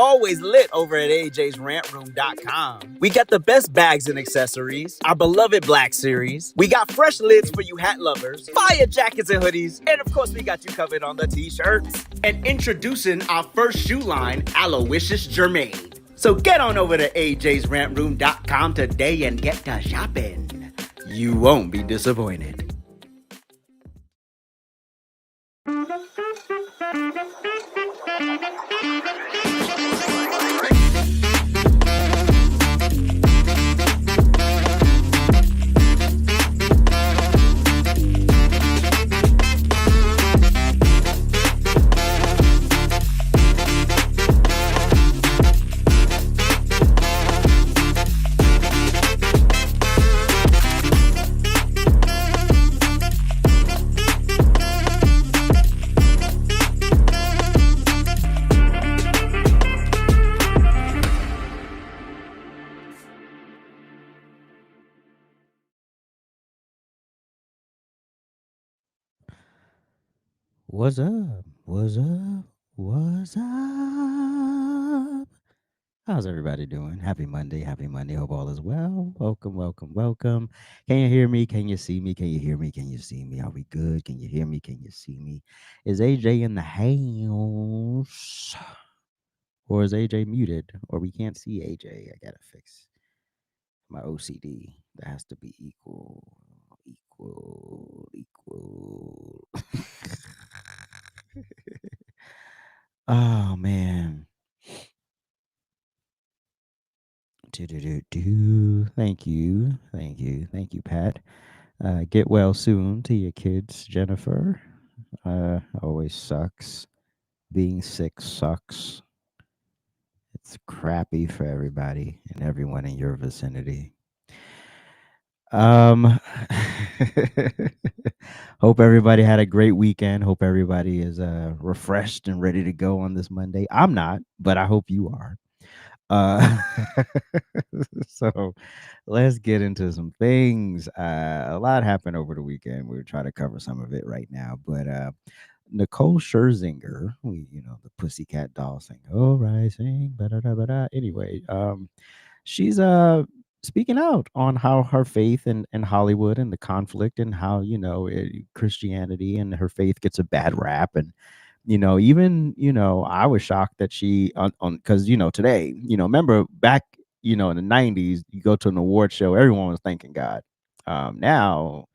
always lit over at AJsRANTroom.com. We got the best bags and accessories, our beloved Black Series. We got fresh lids for you hat lovers, fire jackets and hoodies, and of course we got you covered on the t-shirts. And introducing our first shoe line, Aloysius Germain. So get on over to AJsRANTroom.com today and get to shopping. You won't be disappointed. What's up? What's up? What's up? How's everybody doing? Happy Monday. Happy Monday. Hope all is well. Welcome, welcome, welcome. Can you hear me? Can you see me? Can you hear me? Can you see me? Are we good? Can you hear me? Can you see me? Is AJ in the house? Or is AJ muted? Or we can't see AJ. I gotta fix my OCD. That has to be equal. Oh man. Thank you. Thank you. Thank you, Pat. Get well soon to your kids, Jennifer. Always sucks. Being sick sucks. It's crappy for everybody and everyone in your vicinity. Hope everybody had a great weekend. Hope everybody is refreshed and ready to go on this Monday. I'm not, but I hope you are. So let's get into some things. A lot happened over the weekend. We'll try to cover some of it right now, but Nicole Scherzinger, the Pussycat Doll sing, "Oh, right, sing, ba-da-da-ba-da." Anyway, she's speaking out on how her faith in Hollywood and the conflict and how Christianity and her faith gets a bad rap. And I was shocked that she on because today, remember back in the 90s, you go to an award show, everyone was thanking God. Now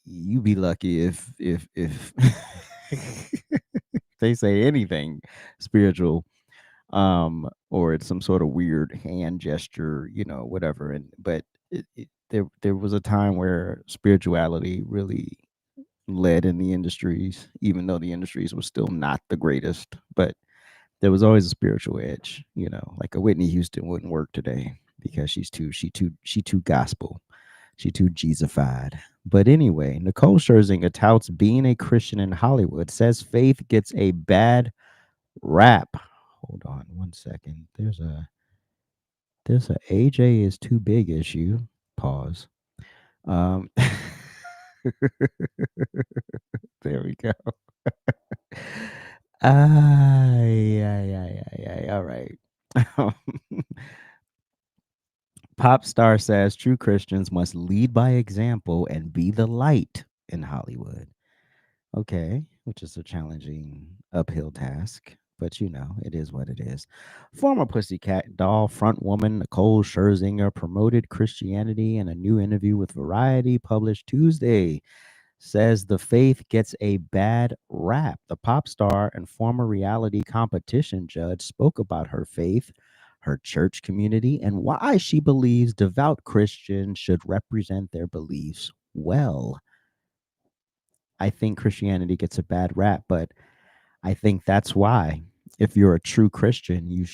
you be lucky if they say anything spiritual, or it's some sort of weird hand gesture, whatever. But there was a time where spirituality really led in the industries, even though the industries were still not the greatest. But there was always a spiritual edge, like a Whitney Houston wouldn't work today because she too gospel. She too Jesusified. But anyway, Nicole Scherzinger touts being a Christian in Hollywood, says faith gets a bad rap. Hold on one second. There's a AJ is too big issue. Pause. There we go. All right. Pop star says true Christians must lead by example and be the light in Hollywood. Okay, which is a challenging uphill task, but it is what it is. Former Pussycat Doll frontwoman Nicole Scherzinger promoted Christianity in a new interview with Variety published Tuesday. Says the faith gets a bad rap. The pop star and former reality competition judge spoke about her faith, her church community, and why she believes devout Christians should represent their beliefs well. I think Christianity gets a bad rap, but I think that's why, if you're a true Christian, you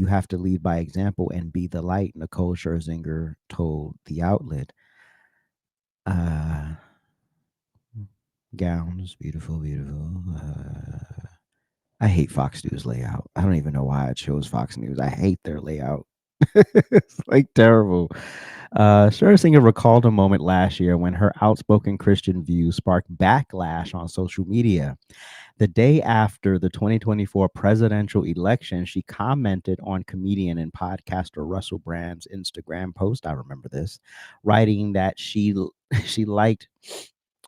have to lead by example and be the light, Nicole Scherzinger told the outlet. Gowns, beautiful. I hate Fox News layout. I don't even know why I chose Fox News. I hate their layout. It's like terrible. Scherzinger recalled a moment last year when her outspoken Christian views sparked backlash on social media. The day after the 2024 presidential election, she commented on comedian and podcaster Russell Brand's Instagram post. I remember this, writing that she liked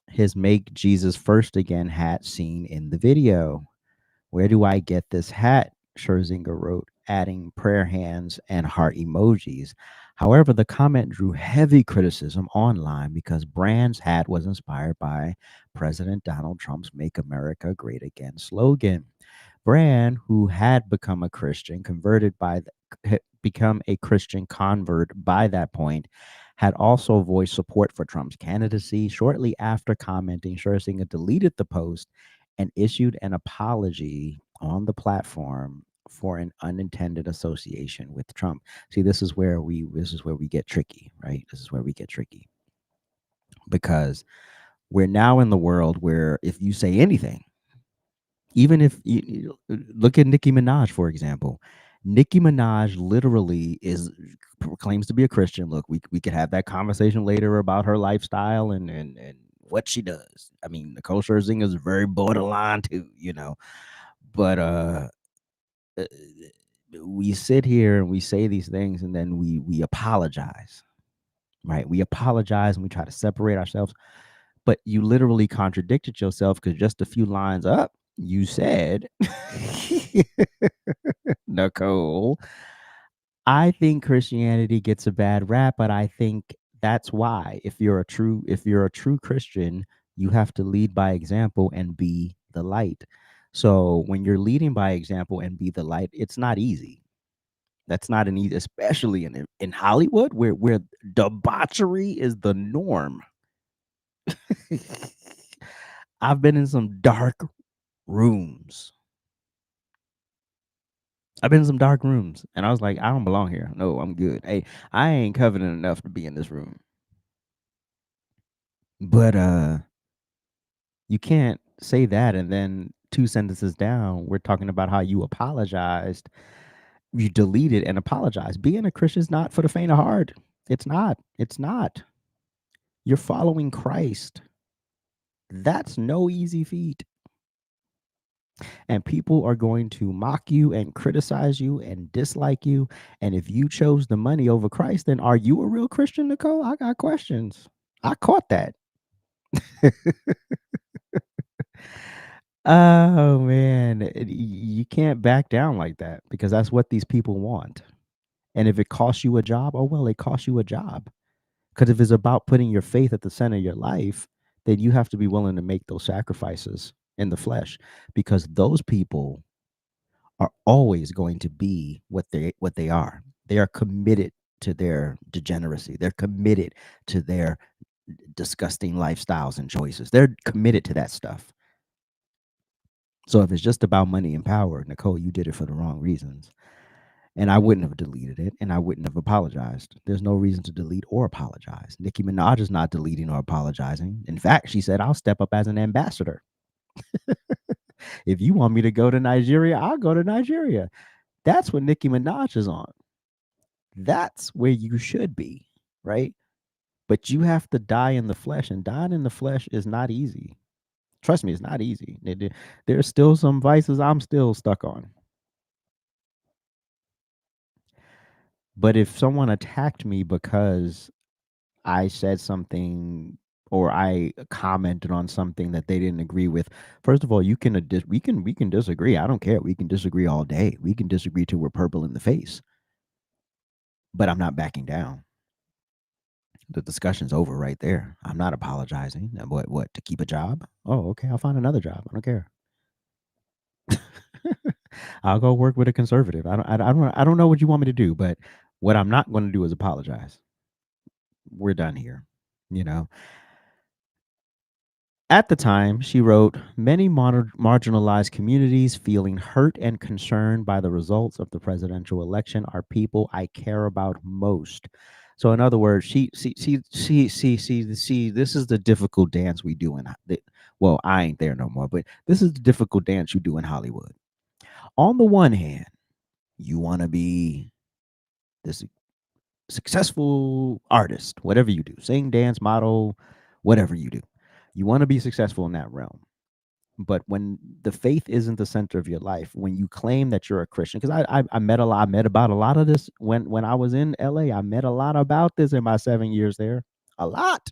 his "Make Jesus First Again" hat seen in the video. "Where do I get this hat?" Scherzinger wrote, adding prayer hands and heart emojis. However, the comment drew heavy criticism online because Brand's hat was inspired by President Donald Trump's "Make America Great Again" slogan. Brand, who had become a Christian, become a Christian convert by that point, had also voiced support for Trump's candidacy. Shortly after commenting, Scherzinger deleted the post and issued an apology on the platform for an unintended association with Trump. See, this is where we get tricky, right? This is where we get tricky because we're now in the world where if you say anything, even if you look at Nicki Minaj, for example. Nicki Minaj literally claims to be a Christian. Look, we could have that conversation later about her lifestyle and what she does. I mean, Nicole Scherzinger is very borderline too, But uh, we sit here and we say these things and then we apologize, right? We apologize and we try to separate ourselves, but you literally contradicted yourself because just a few lines up, you said, Nicole, I think Christianity gets a bad rap, but I think that's why if you're a true Christian, you have to lead by example and be the light. So when you're leading by example and be the light, it's not easy. That's not an easy, especially in Hollywood where debauchery is the norm. I've been in some dark rooms. I've been in some dark rooms and I was like, I don't belong here. No, I'm good. Hey, I ain't covenant enough to be in this room. But you can't say that and then two sentences down, we're talking about how you apologized. You deleted and apologized. Being a Christian is not for the faint of heart. It's not. It's not. You're following Christ. That's no easy feat. And people are going to mock you and criticize you and dislike you. And if you chose the money over Christ, then are you a real Christian, Nicole? I got questions. I caught that. Oh man, you can't back down like that because that's what these people want. And if it costs you a job, oh well, it costs you a job. Because if it's about putting your faith at the center of your life, then you have to be willing to make those sacrifices in the flesh because those people are always going to be what they are. They are committed to their degeneracy. They're committed to their disgusting lifestyles and choices. They're committed to that stuff. So if it's just about money and power, Nicole, you did it for the wrong reasons. And I wouldn't have deleted it and I wouldn't have apologized. There's no reason to delete or apologize. Nicki Minaj is not deleting or apologizing. In fact, she said, I'll step up as an ambassador. If you want me to go to Nigeria, I'll go to Nigeria. That's what Nicki Minaj is on. That's where you should be, right? But you have to die in the flesh, and dying in the flesh is not easy. Trust me, it's not easy. There's still some vices I'm still stuck on. But if someone attacked me because I said something or I commented on something that they didn't agree with, first of all, we can disagree. I don't care. We can disagree all day. We can disagree till we're purple in the face. But I'm not backing down. The discussion's over right there. I'm not apologizing. What to keep a job? Oh, okay. I'll find another job. I don't care. I'll go work with a conservative. I don't know what you want me to do, but what I'm not going to do is apologize. We're done here. You know, At the time, she wrote, many marginalized communities feeling hurt and concerned by the results of the presidential election are people I care about most. So, in other words, this is the difficult dance we do well, I ain't there no more, but this is the difficult dance you do in Hollywood. On the one hand, you want to be this successful artist, whatever you do, sing, dance, model, whatever you do. You want to be successful in that realm. But when the faith isn't the center of your life, when you claim that you're a Christian, because I met a lot, I met about a lot of this when I was in LA. I met a lot about this in my 7 years there. A lot.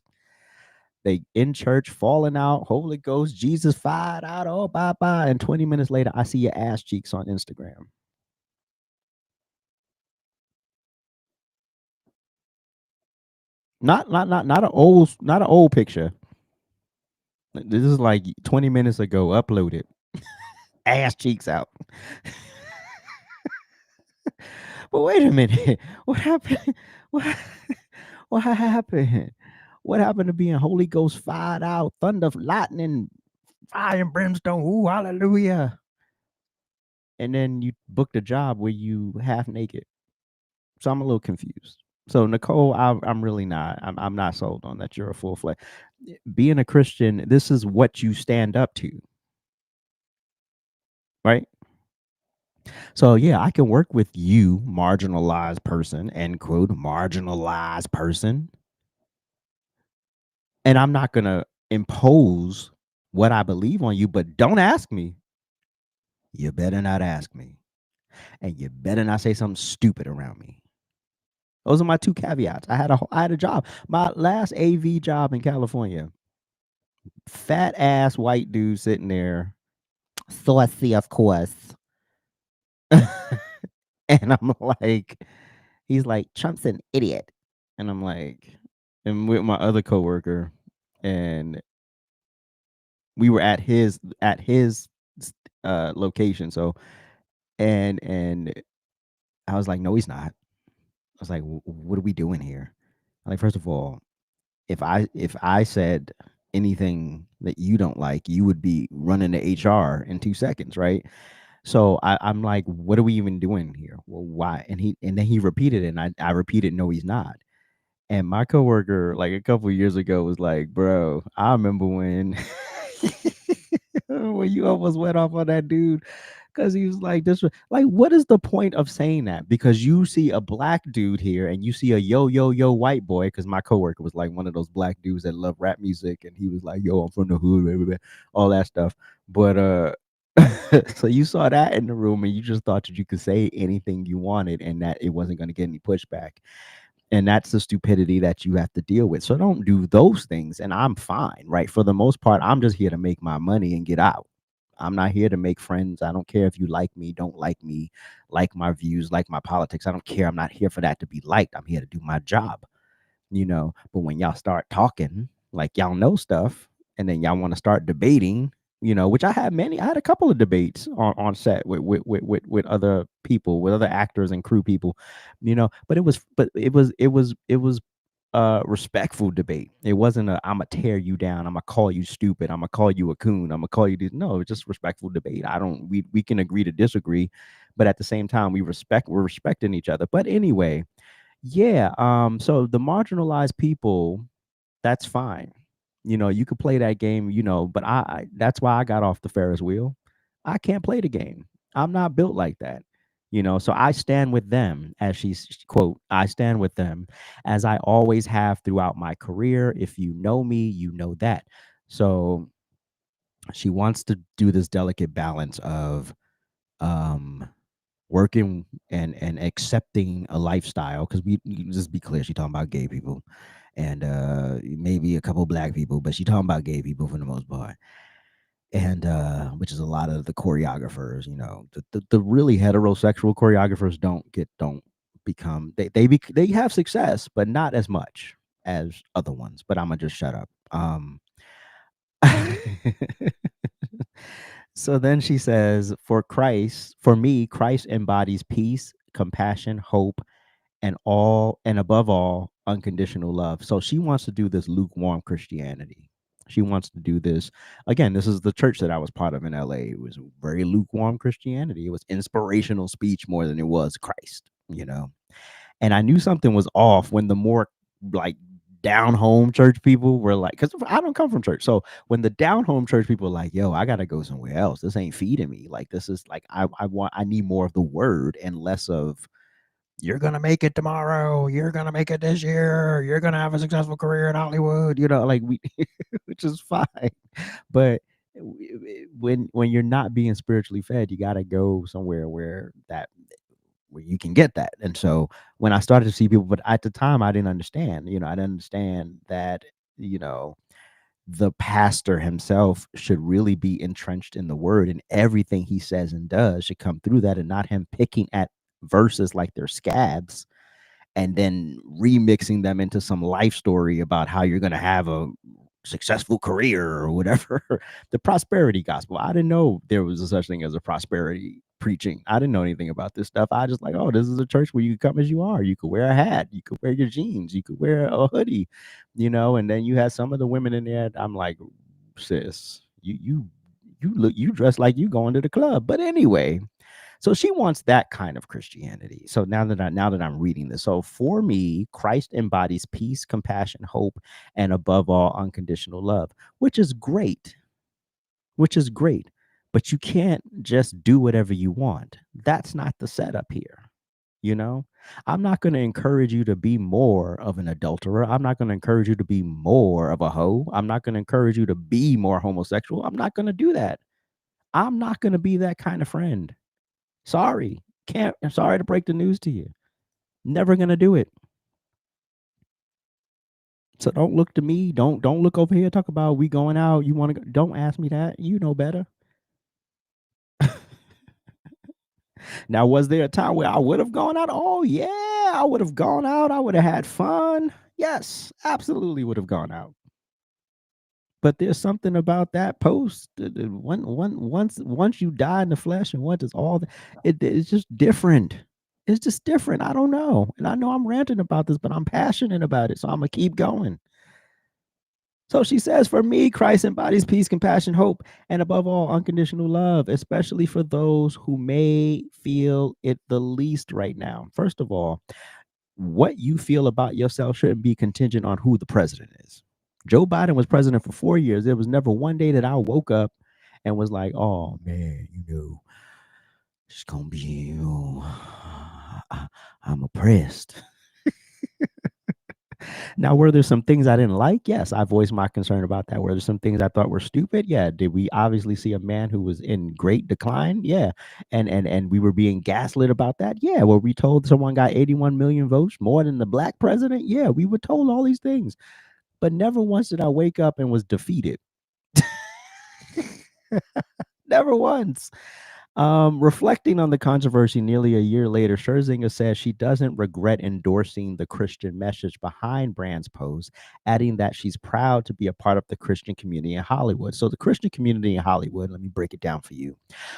They in church, falling out, Holy Ghost, Jesus fired out, oh bye bye. And 20 minutes later, I see your ass cheeks on Instagram. Not an old picture. This is like 20 minutes ago, uploaded. Ass cheeks out. But wait a minute. What happened? What, what happened? What happened to being Holy Ghost fired out, thunder, lightning, fire and brimstone? Ooh, hallelujah. And then you booked a job where you half naked. So I'm a little confused. So Nicole, I'm really not. I'm not sold on that. You're a full fledged. Being a Christian, this is what you stand up to, right? So yeah, I can work with you, marginalized person, end quote, marginalized person, and I'm not gonna impose what I believe on you. But don't ask me. You better not ask me, and you better not say something stupid around me. Those are my two caveats. I had a job. My last AV job in California. Fat ass white dude sitting there, saucy, of course. And I'm like, he's like, Trump's an idiot. And I'm like, and with my other coworker, and we were at his location. So and I was like, no, he's not. I was like, what are we doing here? Like, first of all, if I said anything that you don't like, you would be running to HR in 2 seconds, right? So I'm like, what are we even doing here? Well, why? And then he repeated it, and I repeated, no, he's not. And my coworker, like a couple of years ago, was like, bro, I remember when when you almost went off on that dude because he was like this. Like, what is the point of saying that? Because you see a black dude here and you see a yo white boy. Because my coworker was like one of those black dudes that love rap music, and he was like, yo, I'm from the hood, blah, blah, blah, all that stuff. But so you saw that in the room and you just thought that you could say anything you wanted and that it wasn't going to get any pushback. And that's the stupidity that you have to deal with. So don't do those things. And I'm fine, right? For the most part, I'm just here to make my money and get out. I'm not here to make friends. I don't care if you like me, don't like me, like my views, like my politics. I don't care. I'm not here for that to be liked. I'm here to do my job, But when y'all start talking like y'all know stuff, and then y'all want to start debating, which I had a couple of debates on set with other people, with other actors and crew people, but it was respectful debate. It wasn't a I'm gonna tear you down, I'm gonna call you stupid, I'm gonna call you a coon, I'm gonna call you this. No, it's just respectful debate. We can agree to disagree, but at the same time we're respecting each other. But anyway, yeah, so the marginalized people, that's fine. You could play that game, but that's why I got off the Ferris wheel. I can't play the game. I'm not built like that. So I stand with them, as she's quote, I stand with them as I always have throughout my career. If you know me, you know that. So she wants to do this delicate balance of um working and accepting a lifestyle, because we just be clear, she talking about gay people and maybe a couple black people, but she talking about gay people for the most part, and which is a lot of the choreographers. The really heterosexual choreographers don't become, they have success, but not as much as other ones. But I'm gonna just shut up. So then she says, for me, Christ embodies peace, compassion, hope, and above all, unconditional love. So she wants to do this lukewarm Christianity. She wants to do this. Again, this is the church that I was part of in LA. It was very lukewarm Christianity. It was inspirational speech more than it was Christ. And I knew something was off when the more like down home church people were like, because I don't come from church. So when the down home church people were like, yo, I gotta go somewhere else. This ain't feeding me. Like, this is like, I need more of the word and less of, you're gonna make it tomorrow, you're gonna make it this year, you're gonna have a successful career in Hollywood, like we which is fine. But when you're not being spiritually fed, you got to go somewhere where you can get that. And so when I started to see people, but at the time I didn't understand, I didn't understand that, you know, the pastor himself should really be entrenched in the word, and everything he says and does should come through that, and not him picking at verses like they're scabs and then remixing them into some life story about how you're going to have a successful career or whatever. The prosperity gospel. I didn't know there was a such thing as a prosperity preaching. I didn't know anything about this stuff. I just like, oh, this is a church where you can come as you are. You could wear a hat, you could wear your jeans, you could wear a hoodie, and then you had some of the women in there. I'm like, sis, you dress like you going to the club. But anyway, so she wants that kind of Christianity. So now that I'm reading this, so for me, Christ embodies peace, compassion, hope, and above all, unconditional love, which is great. Which is great. But you can't just do whatever you want. That's not the setup here. You know, I'm not going to encourage you to be more of an adulterer. I'm not going to encourage you to be more of a hoe. I'm not going to encourage you to be more homosexual. I'm not going to do that. I'm not going to be that kind of friend. Sorry. I'm sorry to break the news to you. Never gonna do it. So don't look to me. Don't look over here. Talk about we going out. You want to go? Don't ask me that. You know better. Now, was there a time where I would have gone out? Oh yeah, I would have gone out. I would have had fun. Yes, absolutely would have gone out. But there's something about that post. Once you die in the flesh, and once it's all, it's just different. It's just different. I don't know, and I know I'm ranting about this, but I'm passionate about it, so I'm gonna keep going. So she says, for me, Christ embodies peace, compassion, hope, and above all, unconditional love, especially for those who may feel it the least right now. First of all, what you feel about yourself shouldn't be contingent on who the president is. Joe Biden was president for 4 years. There was never one day that I woke up and was like, oh man, it's gonna be I'm oppressed. Now, were there some things I didn't like? Yes, I voiced my concern about that. Were there some things I thought were stupid? Yeah. Did we obviously see a man who was in great decline? Yeah. And we were being gaslit about that? Yeah. Were we told someone got 81 million votes, more than the black president? Yeah, we were told all these things. But never once did I wake up and was defeated. Never once. Reflecting on the controversy nearly a year later, Scherzinger says she doesn't regret endorsing the Christian message behind Brand's post, adding that she's proud to be a part of the Christian community in Hollywood. So the Christian community in Hollywood, let me break it down for you.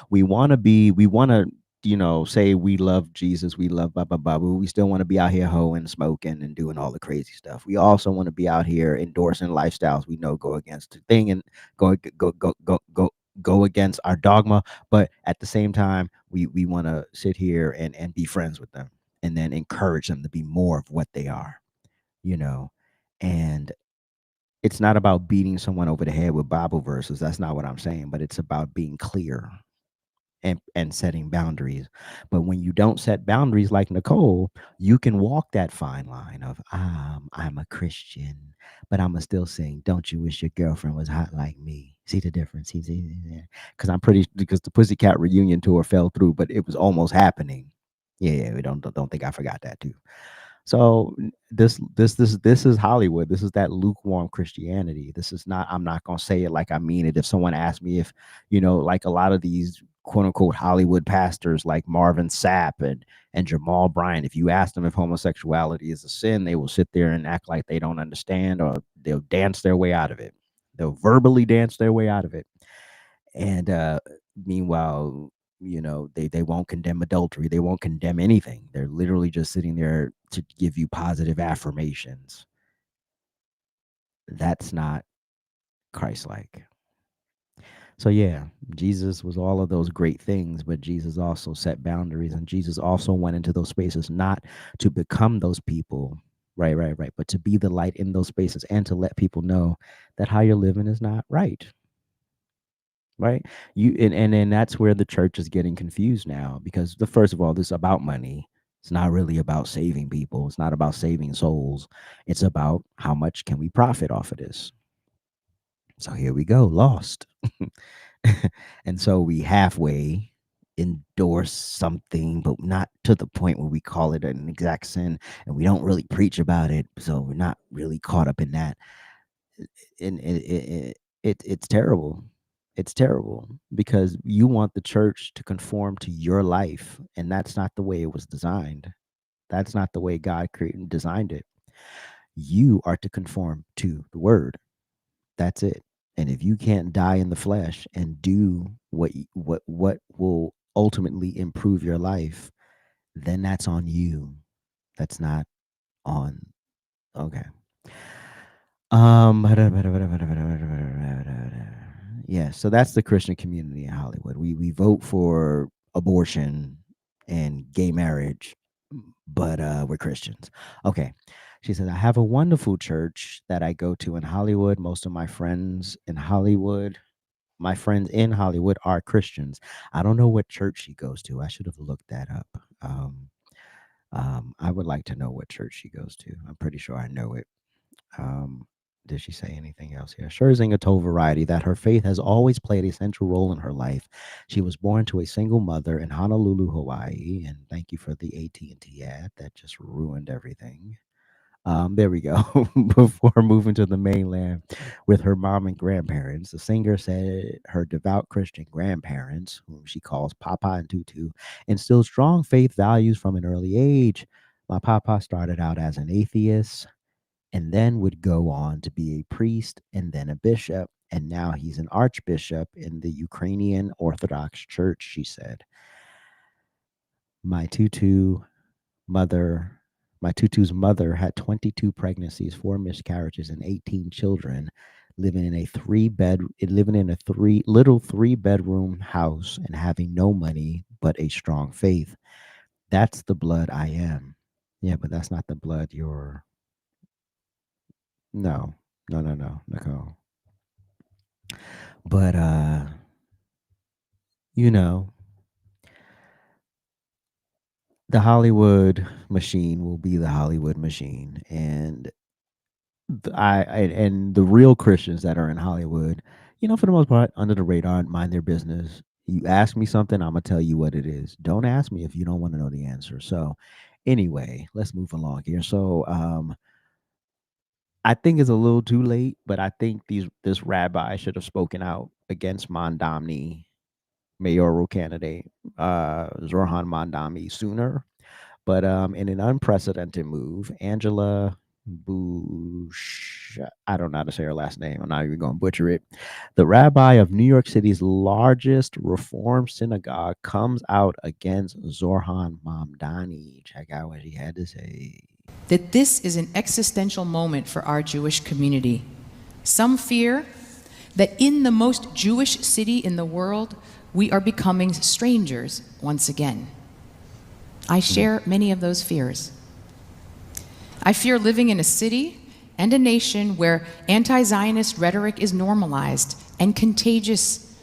We want to, say we love Jesus, we love blah blah blah, but we still want to be out here hoeing, smoking, and doing all the crazy stuff. We also want to be out here endorsing lifestyles we know go against the thing and go against our dogma, but at the same time we want to sit here and be friends with them and then encourage them to be more of what they are, you know. And it's not about beating someone over the head with Bible verses. That's not what I'm saying, but it's about being clear and setting boundaries. But when you don't set boundaries like Nicole, you can walk that fine line of I'm a Christian, but I'ma still sing Don't You Wish Your Girlfriend Was Hot Like Me. See the difference? Because because the Pussycat reunion tour fell through, but it was almost happening. Yeah, we don't think I forgot that too. So this is Hollywood. This is that lukewarm Christianity. This is not. I'm not gonna say it like I mean it. If someone asked me if, like a lot of these quote unquote Hollywood pastors like Marvin Sapp and Jamal Bryant, if you ask them if homosexuality is a sin, they will sit there and act like they don't understand, or they'll dance their way out of it. They'll verbally dance their way out of it. And meanwhile, they won't condemn adultery. They won't condemn anything. They're literally just sitting there to give you positive affirmations. That's not Christ-like. So yeah, Jesus was all of those great things, but Jesus also set boundaries, and Jesus also went into those spaces not to become those people, right, but to be the light in those spaces and to let people know that how you're living is not right. Right, and then that's where the church is getting confused now, because the first of all, this is about money. It's not really about saving people. It's not about saving souls. It's about how much can we profit off of this. So here we go, lost. And so we halfway endorse something, but not to the point where we call it an exact sin, and we don't really preach about it. So we're not really caught up in that. And it's terrible. It's terrible because you want the church to conform to your life, and that's not the way it was designed. That's not the way God created and designed it. You are to conform to the word. That's it. And if you can't die in the flesh and do what will ultimately improve your life, then that's on you. That's not on. Okay. Yeah, so that's the Christian community in Hollywood. We vote for abortion and gay marriage, but we're Christians. Okay. She says, I have a wonderful church that I go to in Hollywood. Most of my friends in Hollywood, my friends in Hollywood are Christians. I don't know what church she goes to. I should have looked that up. I would like to know what church she goes to. I'm pretty sure I know it. Um, did she say anything else here? Scherzinger told Variety that her faith has always played a central role in her life. She was born to a single mother in Honolulu, Hawaii. And thank you for the AT&T ad. That just ruined everything. There we go. Before moving to the mainland with her mom and grandparents, the singer said her devout Christian grandparents, whom she calls Papa and Tutu, instilled strong faith values from an early age. My Papa started out as an atheist and then would go on to be a priest and then a bishop. And now he's an archbishop in the Ukrainian Orthodox Church, she said. My tutu's mother had 22 pregnancies, 4 miscarriages, and 18 children, living in a three-bedroom house and having no money but a strong faith. That's the blood I am. Yeah, but that's not the blood you're. No, Nicole. But you know, the Hollywood machine will be the Hollywood machine, and and the real Christians that are in Hollywood, for the most part, under the radar, mind their business. You ask me something, I'm gonna tell you what it is. Don't ask me if you don't want to know the answer. So, anyway, let's move along here. So, I think it's a little too late, but I think this rabbi should have spoken out against Mamdani mayoral candidate, Zohran Mamdani, sooner. But in an unprecedented move, Angela Bush, I don't know how to say her last name. I'm not even going to butcher it. The rabbi of New York City's largest Reform synagogue comes out against Zohran Mamdani. Check out what he had to say. That this is an existential moment for our Jewish community. Some fear that in the most Jewish city in the world, we are becoming strangers once again. I share many of those fears. I fear living in a city and a nation where anti-Zionist rhetoric is normalized and contagious,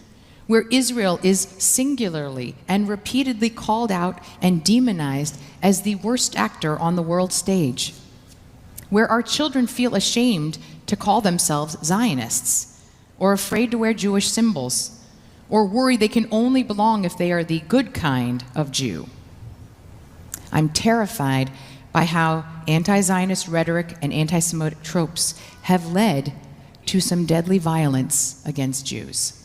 where Israel is singularly and repeatedly called out and demonized as the worst actor on the world stage, where our children feel ashamed to call themselves Zionists, or afraid to wear Jewish symbols, or worry they can only belong if they are the good kind of Jew. I'm terrified by how anti-Zionist rhetoric and anti-Semitic tropes have led to some deadly violence against Jews.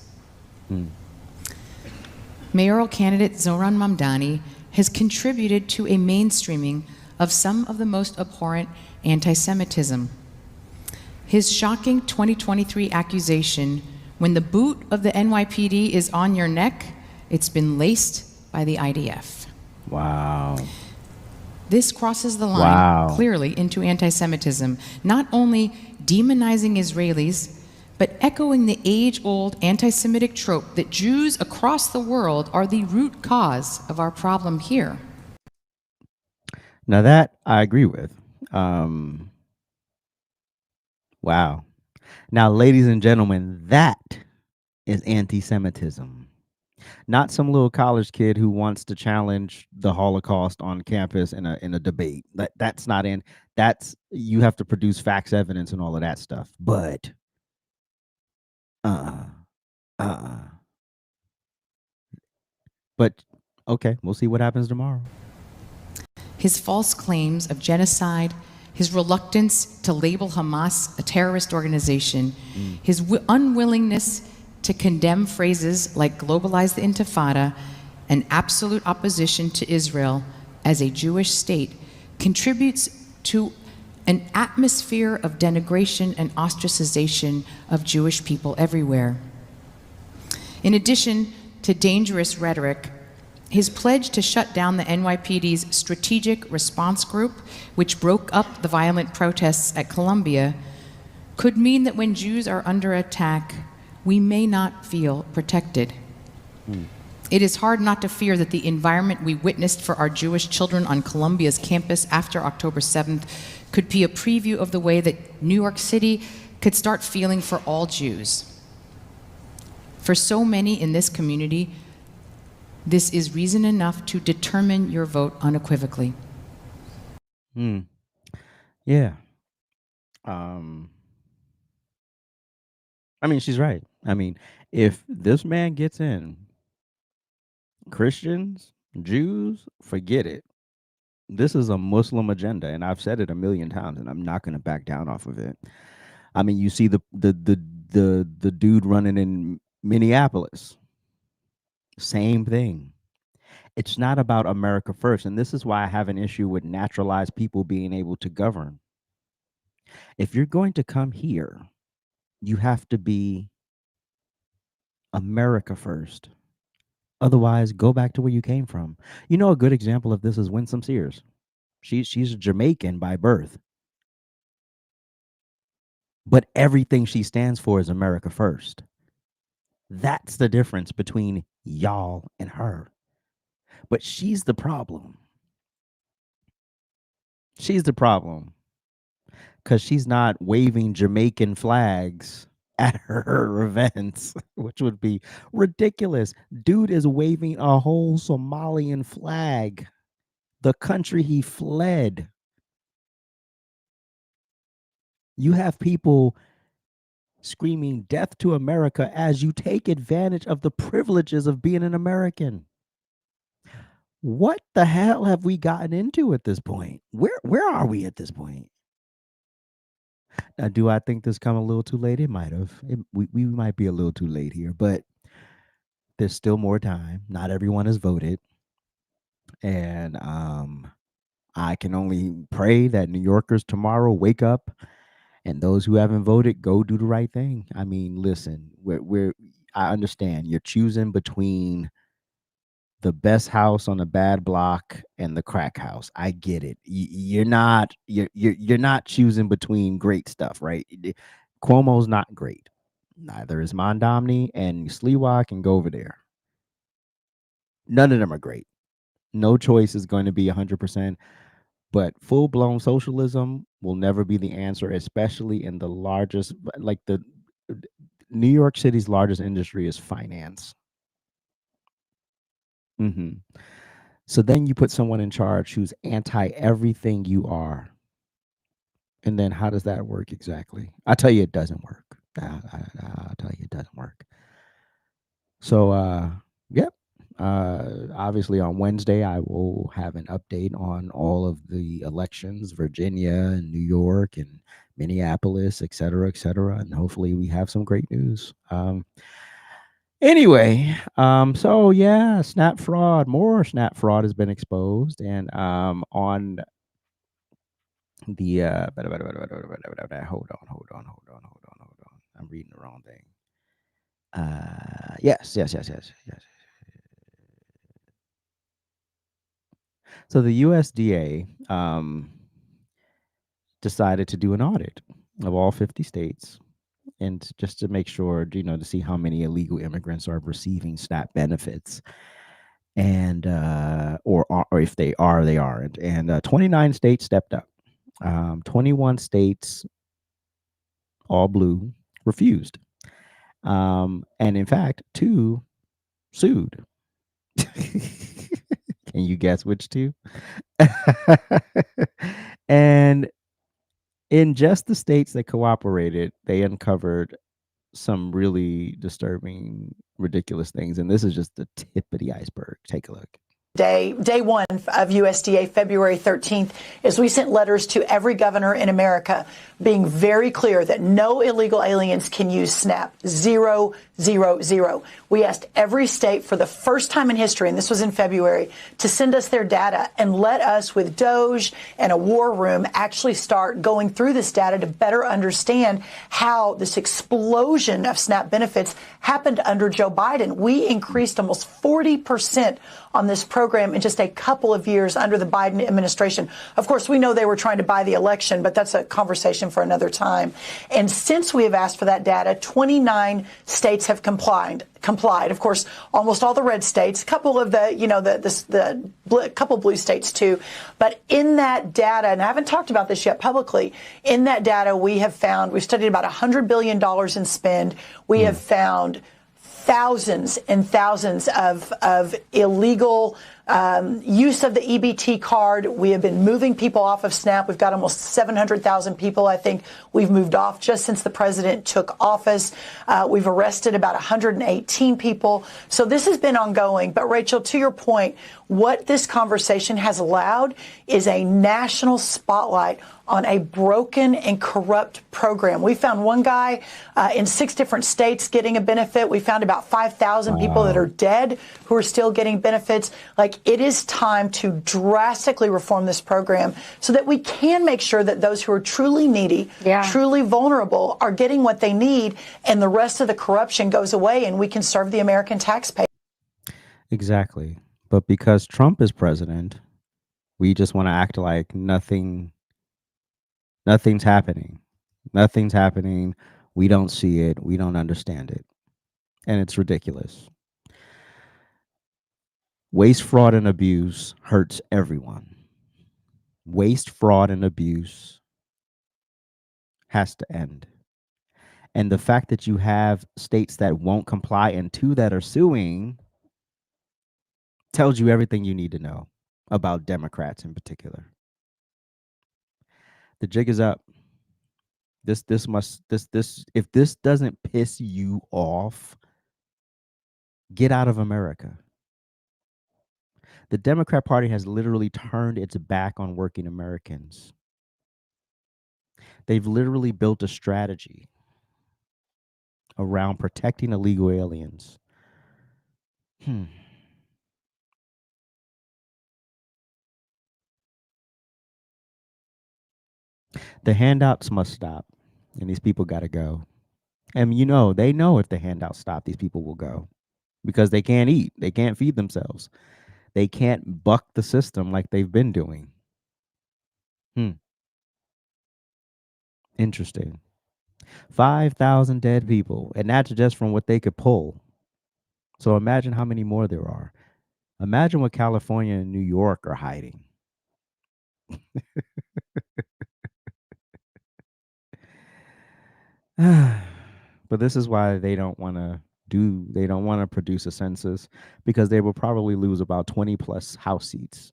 Mayoral candidate Zohran Mamdani has contributed to a mainstreaming of some of the most abhorrent anti-Semitism. His shocking 2023 accusation, when the boot of the NYPD is on your neck, it's been laced by the IDF. Wow. This crosses the line clearly into anti-Semitism, not only demonizing Israelis, but echoing the age-old anti-Semitic trope that Jews across the world are the root cause of our problem here. Now that I agree with. Wow. Now, ladies and gentlemen, that is anti-Semitism. Not some little college kid who wants to challenge the Holocaust on campus in a debate. That's not in. That's, you have to produce facts, evidence, and all of that stuff. But Uh, uh. But okay, we'll see what happens tomorrow. His false claims of genocide, his reluctance to label Hamas a terrorist organization, his unwillingness to condemn phrases like globalize the Intifada and absolute opposition to Israel as a Jewish state contributes to an atmosphere of denigration and ostracization of Jewish people everywhere. In addition to dangerous rhetoric, his pledge to shut down the NYPD's Strategic Response Group, which broke up the violent protests at Columbia, could mean that when Jews are under attack, we may not feel protected. It is hard not to fear that the environment we witnessed for our Jewish children on Columbia's campus after October 7th could be a preview of the way that New York City could start feeling for all Jews. For so many in this community, this is reason enough to determine your vote unequivocally. Yeah. I mean, she's right. I mean, if this man gets in, Christians, Jews, forget it. This is a Muslim agenda, and I've said it a million times, and I'm not going to back down off of it. I mean, you see the dude running in Minneapolis. Same thing. It's not about America first, and this is why I have an issue with naturalized people being able to govern. If you're going to come here, you have to be America first. Otherwise, go back to where you came from. You know, a good example of this is Winsome Sears. She's a Jamaican by birth, but everything she stands for is America first. That's the difference between y'all and her. But she's the problem. She's the problem because she's not waving Jamaican flags at her events, which would be ridiculous. Dude is waving a whole Somalian flag, the country he fled. You have people screaming death to America as you take advantage of the privileges of being an American. What the hell have we gotten into at this point? Where are we at this point? Now, do I think this come a little too late? It might have. We might be a little too late here, but there's still more time. Not everyone has voted. And I can only pray that New Yorkers tomorrow wake up and those who haven't voted go do the right thing. I mean, listen, I understand you're choosing between the best house on a bad block and the crack house. I get it. You're not choosing between great stuff, right? Cuomo's not great. Neither is Mamdani, and Sliwa can go over there. None of them are great. No choice is going to be 100%, but full-blown socialism will never be the answer, especially in the largest, like the New York City's largest industry is finance. So then you put someone in charge who's anti everything you are. And then how does that work exactly? I'll tell you it doesn't work. I'll tell you it doesn't work. So, yep. Obviously on Wednesday, I will have an update on all of the elections, Virginia and New York and Minneapolis, et cetera, and hopefully we have some great news. Anyway, so yeah, more snap fraud has been exposed, and on the hold on. I'm reading the wrong thing. Yes. So the USDA decided to do an audit of all 50 states, and just to make sure, to see how many illegal immigrants are receiving SNAP benefits, and or if they are, they aren't. And 29 states stepped up. 21 states, all blue, refused. And in fact, 2 sued. Can you guess which 2? And in just the states that cooperated, they uncovered some really disturbing, ridiculous things. And this is just the tip of the iceberg. Take a look. Day one of USDA, February 13th, is we sent letters to every governor in America being very clear that no illegal aliens can use SNAP. 0, 0, 0. We asked every state for the first time in history, and this was in February, to send us their data and let us, with Doge and a war room, actually start going through this data to better understand how this explosion of SNAP benefits happened under Joe Biden. We increased almost 40% on this program in just a couple of years under the Biden administration. Of course, we know they were trying to buy the election, but that's a conversation for another time. And since we have asked for that data, 29 states have complied. Of course, almost all the red states, a couple of couple blue states too. But in that data, and I haven't talked about this yet publicly, in that data we've studied about $100 billion in spend. We have found thousands and thousands of illegal use of the EBT card. We have been moving people off of SNAP. We've got almost 700,000 people, I think, we've moved off just since the president took office. We've arrested about 118 people. So this has been ongoing. But, Rachel, to your point, what this conversation has allowed is a national spotlight on a broken and corrupt program. We found one guy in 6 different states getting a benefit. We found about 5,000 people that are dead who are still getting benefits. Like, it is time to drastically reform this program so that we can make sure that those who are truly needy, truly vulnerable, are getting what they need, and the rest of the corruption goes away and we can serve the American taxpayer. Exactly. But because Trump is president, we just want to act like nothing's happening. Nothing's happening. We don't see it. We don't understand it. And it's ridiculous. Waste, fraud, and abuse hurts everyone. Waste, fraud, and abuse has to end. And the fact that you have states that won't comply and 2 that are suing tells you everything you need to know about Democrats in particular. The jig is up. If this doesn't piss you off, get out of America. The Democrat Party has literally turned its back on working Americans. They've literally built a strategy around protecting illegal aliens. The handouts must stop, and these people got to go. And they know if the handouts stop, these people will go because they can't eat. They can't feed themselves. They can't buck the system like they've been doing. Interesting. 5,000 dead people, and that's just from what they could pull. So imagine how many more there are. Imagine what California and New York are hiding. But this is why they don't want to produce a census, because they will probably lose about 20 plus House seats.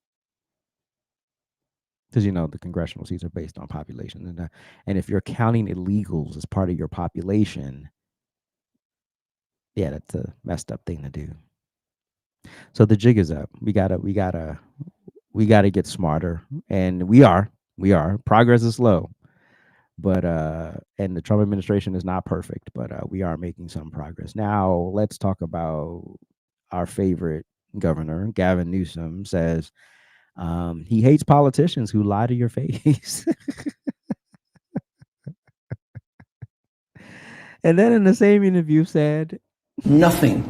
Because the congressional seats are based on population, and if you're counting illegals as part of your population, that's a messed up thing to do. So the jig is up. We gotta get smarter, and we are. Progress is slow, but and the Trump administration is not perfect, but we are making some progress. Now let's talk about our favorite governor. Gavin Newsom says he hates politicians who lie to your face. And then in the same interview said, nothing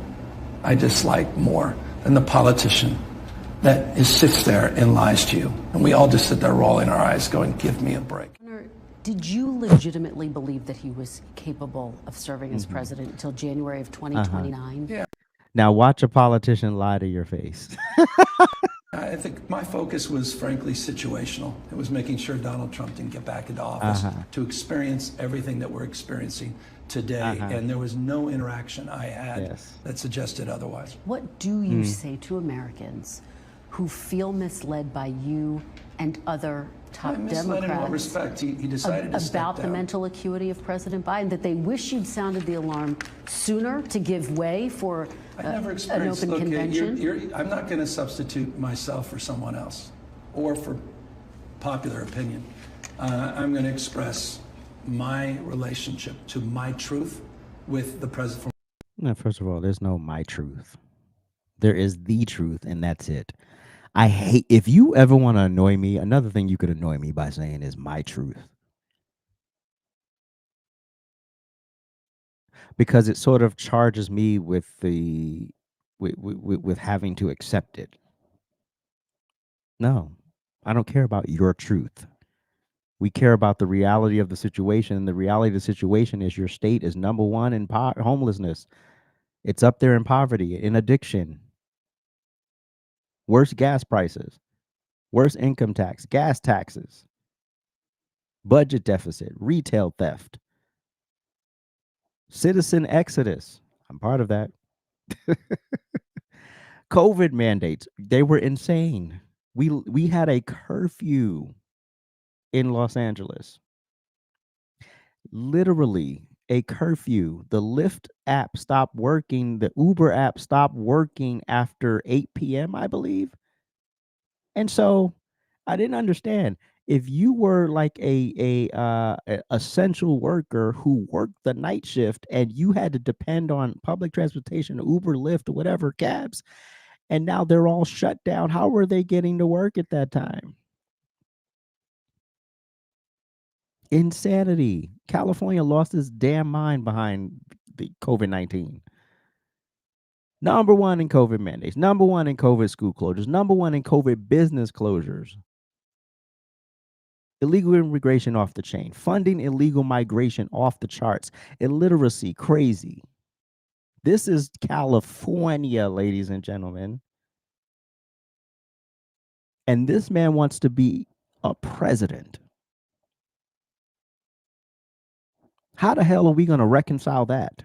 I dislike more than the politician that sits there and lies to you. And we all just sit there rolling our eyes going, give me a break. Did you legitimately believe that he was capable of serving as president until January of 2029? Yeah. Now watch a politician lie to your face. I think my focus was, frankly, situational. It was making sure Donald Trump didn't get back into office to experience everything that we're experiencing today. And there was no interaction I had that suggested otherwise. What do you say to Americans who feel misled by you and other top I misled in what Democrats respect? He decided to step about the down. mental acuity of President Biden, that they wish you'd sounded the alarm sooner to give way for I never an experienced. open Look, convention? I'm not going to substitute myself for someone else or for popular opinion. I'm going to express my relationship to my truth with the president. No, first of all, there's no my truth. There is the truth, and that's it. I hate, if you ever want to annoy me, another thing you could annoy me by saying is my truth. Because it sort of charges me with with having to accept it. No, I don't care about your truth. We care about the reality of the situation. And the reality of the situation is your state is number one in homelessness. It's up there in poverty, in addiction, worse gas prices, worse income tax, gas taxes, budget deficit, retail theft, citizen exodus. I'm part of that. COVID mandates, they were insane. We had a curfew in Los Angeles. Literally a curfew. The Lyft app stopped working, the Uber app stopped working after 8 p.m., I believe. And so I didn't understand. If you were like a essential worker who worked the night shift and you had to depend on public transportation, Uber, Lyft, or whatever, cabs, and now they're all shut down, how were they getting to work at that time? Insanity. California lost its damn mind behind the COVID-19. Number one in COVID mandates, number one in COVID school closures, number one in COVID business closures. Illegal immigration off the chain, funding illegal migration off the charts, illiteracy crazy. This is California, ladies and gentlemen. And this man wants to be a president. How the hell are we going to reconcile that?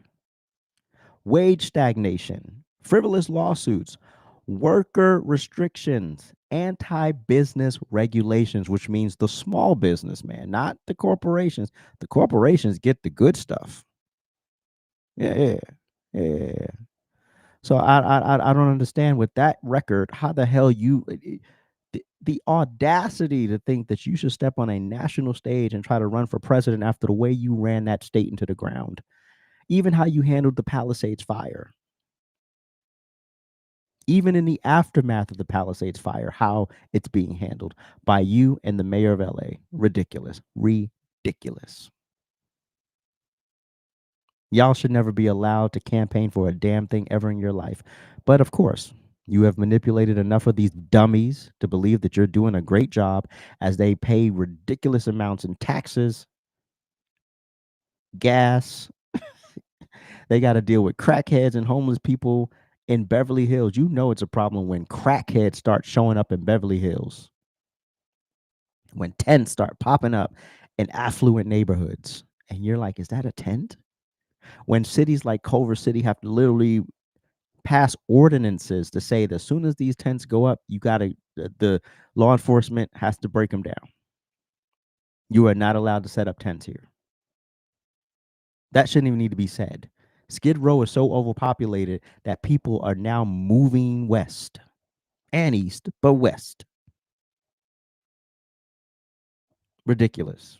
Wage stagnation, frivolous lawsuits, worker restrictions, anti-business regulations, which means the small businessman, not the corporations. The corporations get the good stuff. Yeah. So I don't understand with that record how the hell you the audacity to think that you should step on a national stage and try to run for president after the way you ran that state into the ground. Even how you handled the Palisades fire. Even in the aftermath of the Palisades fire, how it's being handled by you and the mayor of LA. Ridiculous. Ridiculous. Y'all should never be allowed to campaign for a damn thing ever in your life. But of course, you have manipulated enough of these dummies to believe that you're doing a great job as they pay ridiculous amounts in taxes, gas. They got to deal with crackheads and homeless people in Beverly Hills. You know it's a problem when crackheads start showing up in Beverly Hills. When tents start popping up in affluent neighborhoods. And you're like, is that a tent? When cities like Culver City have to literally pass ordinances to say that as soon as these tents go up, you got to, the law enforcement has to break them down. You are not allowed to set up tents here. That shouldn't even need to be said. Skid Row is so overpopulated that people are now moving west and east, but west. Ridiculous.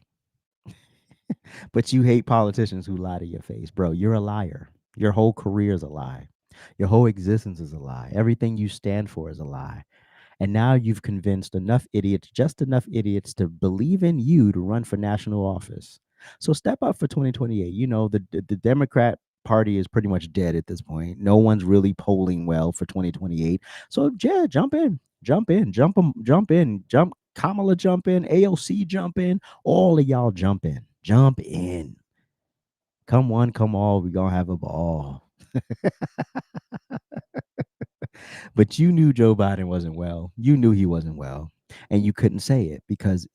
But you hate politicians who lie to your face, bro. You're a liar. Your whole career is a lie. Your whole existence is a lie. Everything you stand for is a lie. And now you've convinced enough idiots, just enough idiots, to believe in you to run for national office. So step up for 2028. You know, the Democrat Party is pretty much dead at this point. No one's really polling well for 2028. So yeah, jump in. Kamala jump in, AOC jump in, all of y'all jump in. Jump in. Come one, come all, we gonna have a ball. But you knew Joe Biden wasn't well. You knew he wasn't well. And you couldn't say it because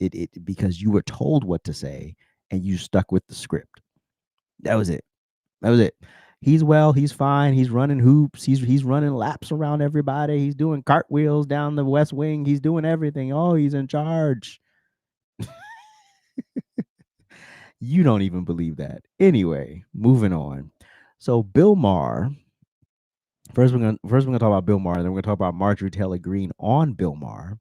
because you were told what to say and you stuck with the script. That was it. That was it. He's well, he's fine, he's running hoops, he's running laps around everybody, he's doing cartwheels down the West Wing, he's doing everything. Oh, he's in charge. You don't even believe that. Anyway, moving on. So Bill Maher. First, we're gonna talk about Bill Maher, and then we're gonna talk about Marjorie Taylor Greene on Bill Maher.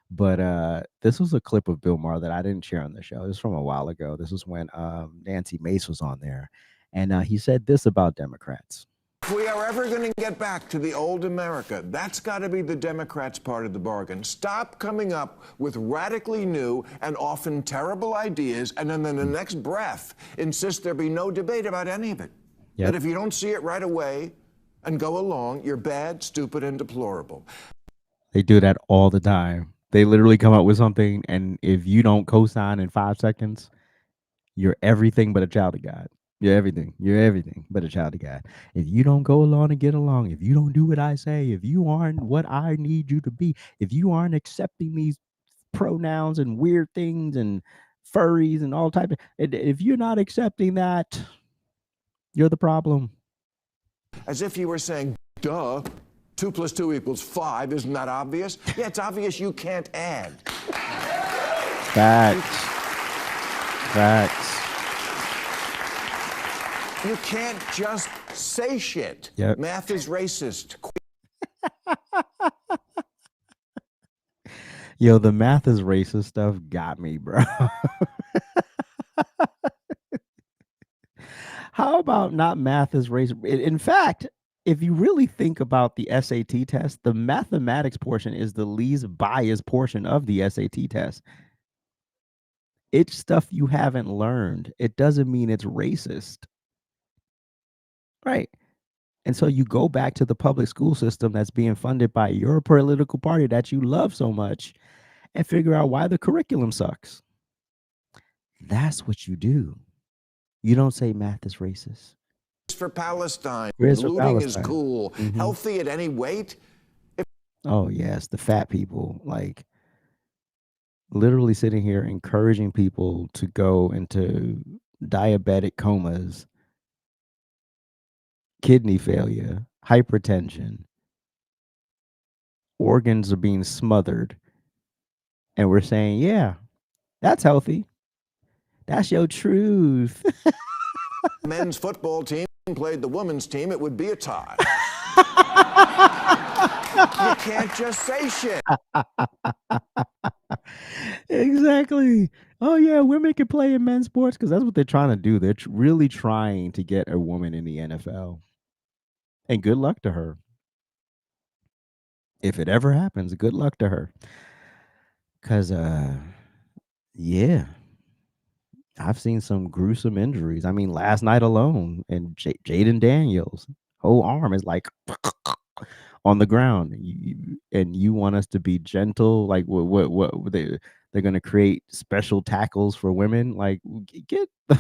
But this was a clip of Bill Maher that I didn't share on the show. This was from a while ago. This was when Nancy Mace was on there, and he said this about Democrats. If we are ever going to get back to the old America, that's got to be the Democrats' part of the bargain. Stop coming up with radically new and often terrible ideas, and then in the next breath, insist there be no debate about any of it. Yep. That if you don't see it right away and go along, you're bad, stupid, and deplorable. They do that all the time. They literally come up with something, and if you don't co-sign in 5 seconds, you're everything but a child of God. You're everything. You're everything but a child of God. If you don't go along and get along, if you don't do what I say, if you aren't what I need you to be, if you aren't accepting these pronouns and weird things and furries and all type of, if you're not accepting that, you're the problem. As if you were saying, duh, 2 + 2 = 5. Isn't that obvious? Yeah, it's obvious you can't add. Facts. Facts. You can't just say shit. Yep. Math is racist. Yo, the math is racist stuff got me, bro. How about not math is racist? In fact, if you really think about the SAT test, the mathematics portion is the least biased portion of the SAT test. It's stuff you haven't learned. It doesn't mean it's racist. Right. And so you go back to the public school system that's being funded by your political party that you love so much and figure out why the curriculum sucks. That's what you do. You don't say math is racist. For Palestine. Race for Looting is Palestine. cool. Mhm. Healthy at any weight. Oh, yes. The fat people, like literally sitting here encouraging people to go into diabetic comas, kidney failure, hypertension, organs are being smothered. And we're saying, yeah, that's healthy. That's your truth. Men's football team played the women's team, it would be a tie. You can't just say shit. Exactly. Oh, yeah, women can play in men's sports because that's what they're trying to do. They're really trying to get a woman in the NFL. And good luck to her. If it ever happens, good luck to her. Because, yeah, I've seen some gruesome injuries. I mean, last night alone, and Jaden Daniels' whole arm is like on the ground. And you want us to be gentle? Like, what they're going to create special tackles for women? Like, get the.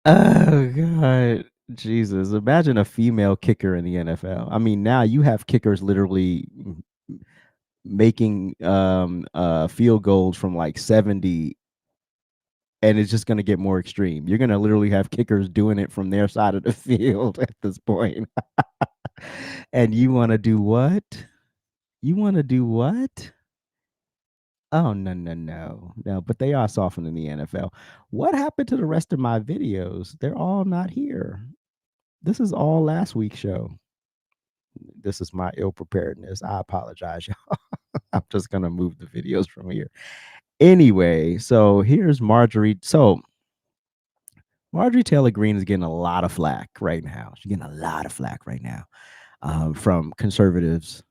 Oh, God. Jesus. Imagine a female kicker in the NFL. I mean, now you have kickers literally making field goals from like 70, and it's just going to get more extreme. You're going to literally have kickers doing it from their side of the field at this point. And you want to do what? You want to do what? Oh, no. But they are softening the NFL. What happened to the rest of my videos? They're all not here. This is all last week's show. This is my ill preparedness. I apologize, y'all. I'm just going to move the videos from here. Anyway, so here's Marjorie. So Marjorie Taylor Greene is getting a lot of flack right now. She's getting a lot of flack right now from conservative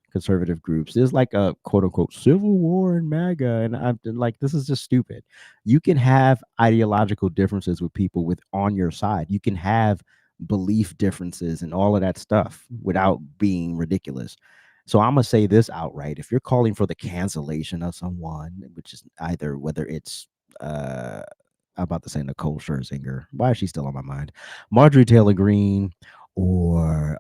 groups. There's like a quote unquote civil war in MAGA. And I'm like, this is just stupid. You can have ideological differences with people on your side. You can have belief differences and all of that stuff without being ridiculous. So I'm gonna say this outright: if you're calling for the cancellation of someone, which is either whether it's I'm about to say Nicole Scherzinger, why is she still on my mind? Marjorie Taylor Greene or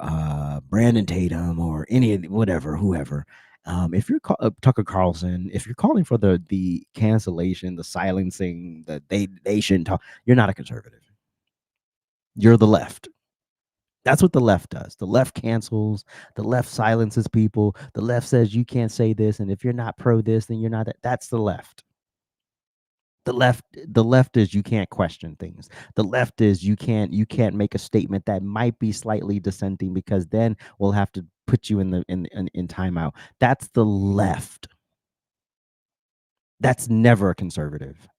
Brandon Tatum or whoever. If you're Tucker Carlson, if you're calling for the cancellation, the silencing, that they shouldn't talk, you're not a conservative. You're the left. That's what the left does. The left cancels, the left silences people. The left says you can't say this, and if you're not pro this, then you're not that. That's the left. The left is you can't question things. The left is you can't make a statement that might be slightly dissenting, because then we'll have to put you in timeout. That's the left. That's never a conservative.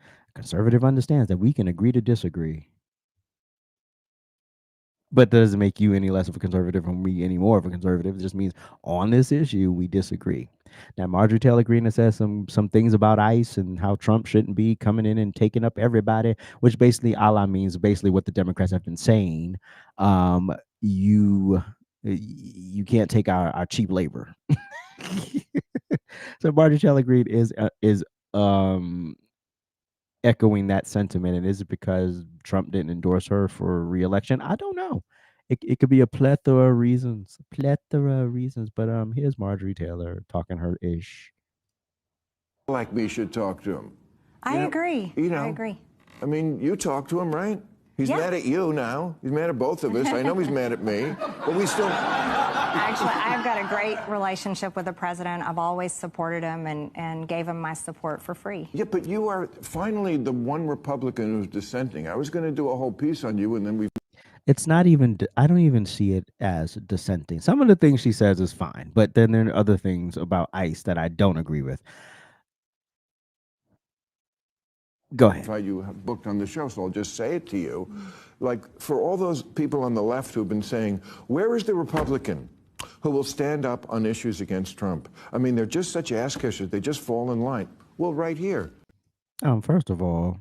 A conservative understands that we can agree to disagree, but that doesn't make you any less of a conservative or me any more of a conservative. It just means on this issue we disagree. Now, Marjorie Taylor Greene has said some things about ICE and how Trump shouldn't be coming in and taking up everybody, which basically a la means basically what the Democrats have been saying. You can't take our cheap labor. So Marjorie Taylor Greene is echoing that sentiment. And is it because Trump didn't endorse her for re-election? I don't know. It could be a plethora of reasons. But here's Marjorie Taylor talking her ish. Like me should talk to him. I agree. I agree. I mean, you talk to him, right? He's mad at you now. He's mad at both of us. I know he's mad at me, but we still... Actually, I've got a great relationship with the president. I've always supported him and gave him my support for free. Yeah, but you are finally the one Republican who's dissenting. I was going to do a whole piece on you, and then we... It's not even, I don't even see it as dissenting. Some of the things she says is fine, but then there are other things about ICE that I don't agree with. Go ahead. You have booked on the show, so I'll just say it to you. Like, for all those people on the left who've been saying, where is the Republican who will stand up on issues against Trump? I mean, they're just such ass kissers. They just fall in line. Well, right here. First of all,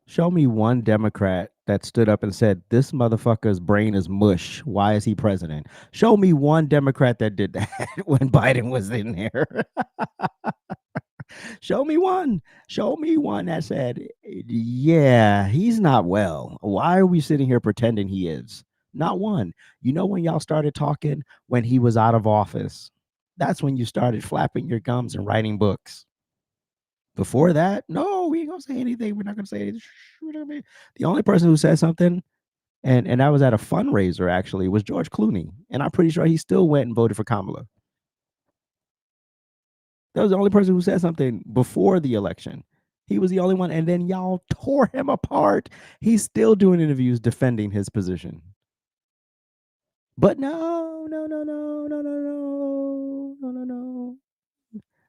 show me one Democrat that stood up and said, this motherfucker's brain is mush. Why is he president? Show me one Democrat that did that when Biden was in there. Show me one that said, yeah, he's not well. Why are we sitting here pretending he is? Not one. You know, when y'all started talking when he was out of office, that's when you started flapping your gums and writing books. Before that, no, we ain't gonna say anything. We're not gonna say anything. The only person who said something, and that was at a fundraiser actually, was George Clooney. And I'm pretty sure he still went and voted for Kamala. That was the only person who said something before the election. He was the only one, and then y'all tore him apart. He's still doing interviews defending his position. But no.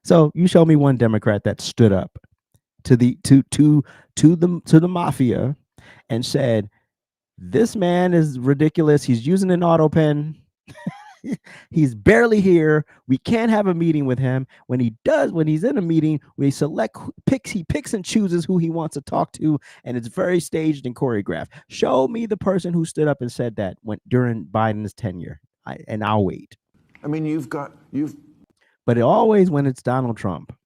So you show me one Democrat that stood up to the mafia and said, this man is ridiculous. He's using an auto pen. He's barely here. We can't have a meeting with him. When he's in a meeting, he picks and chooses who he wants to talk to, and it's very staged and choreographed. Show me the person who stood up and said that during Biden's tenure, and I'll wait. I mean, but always when it's Donald Trump.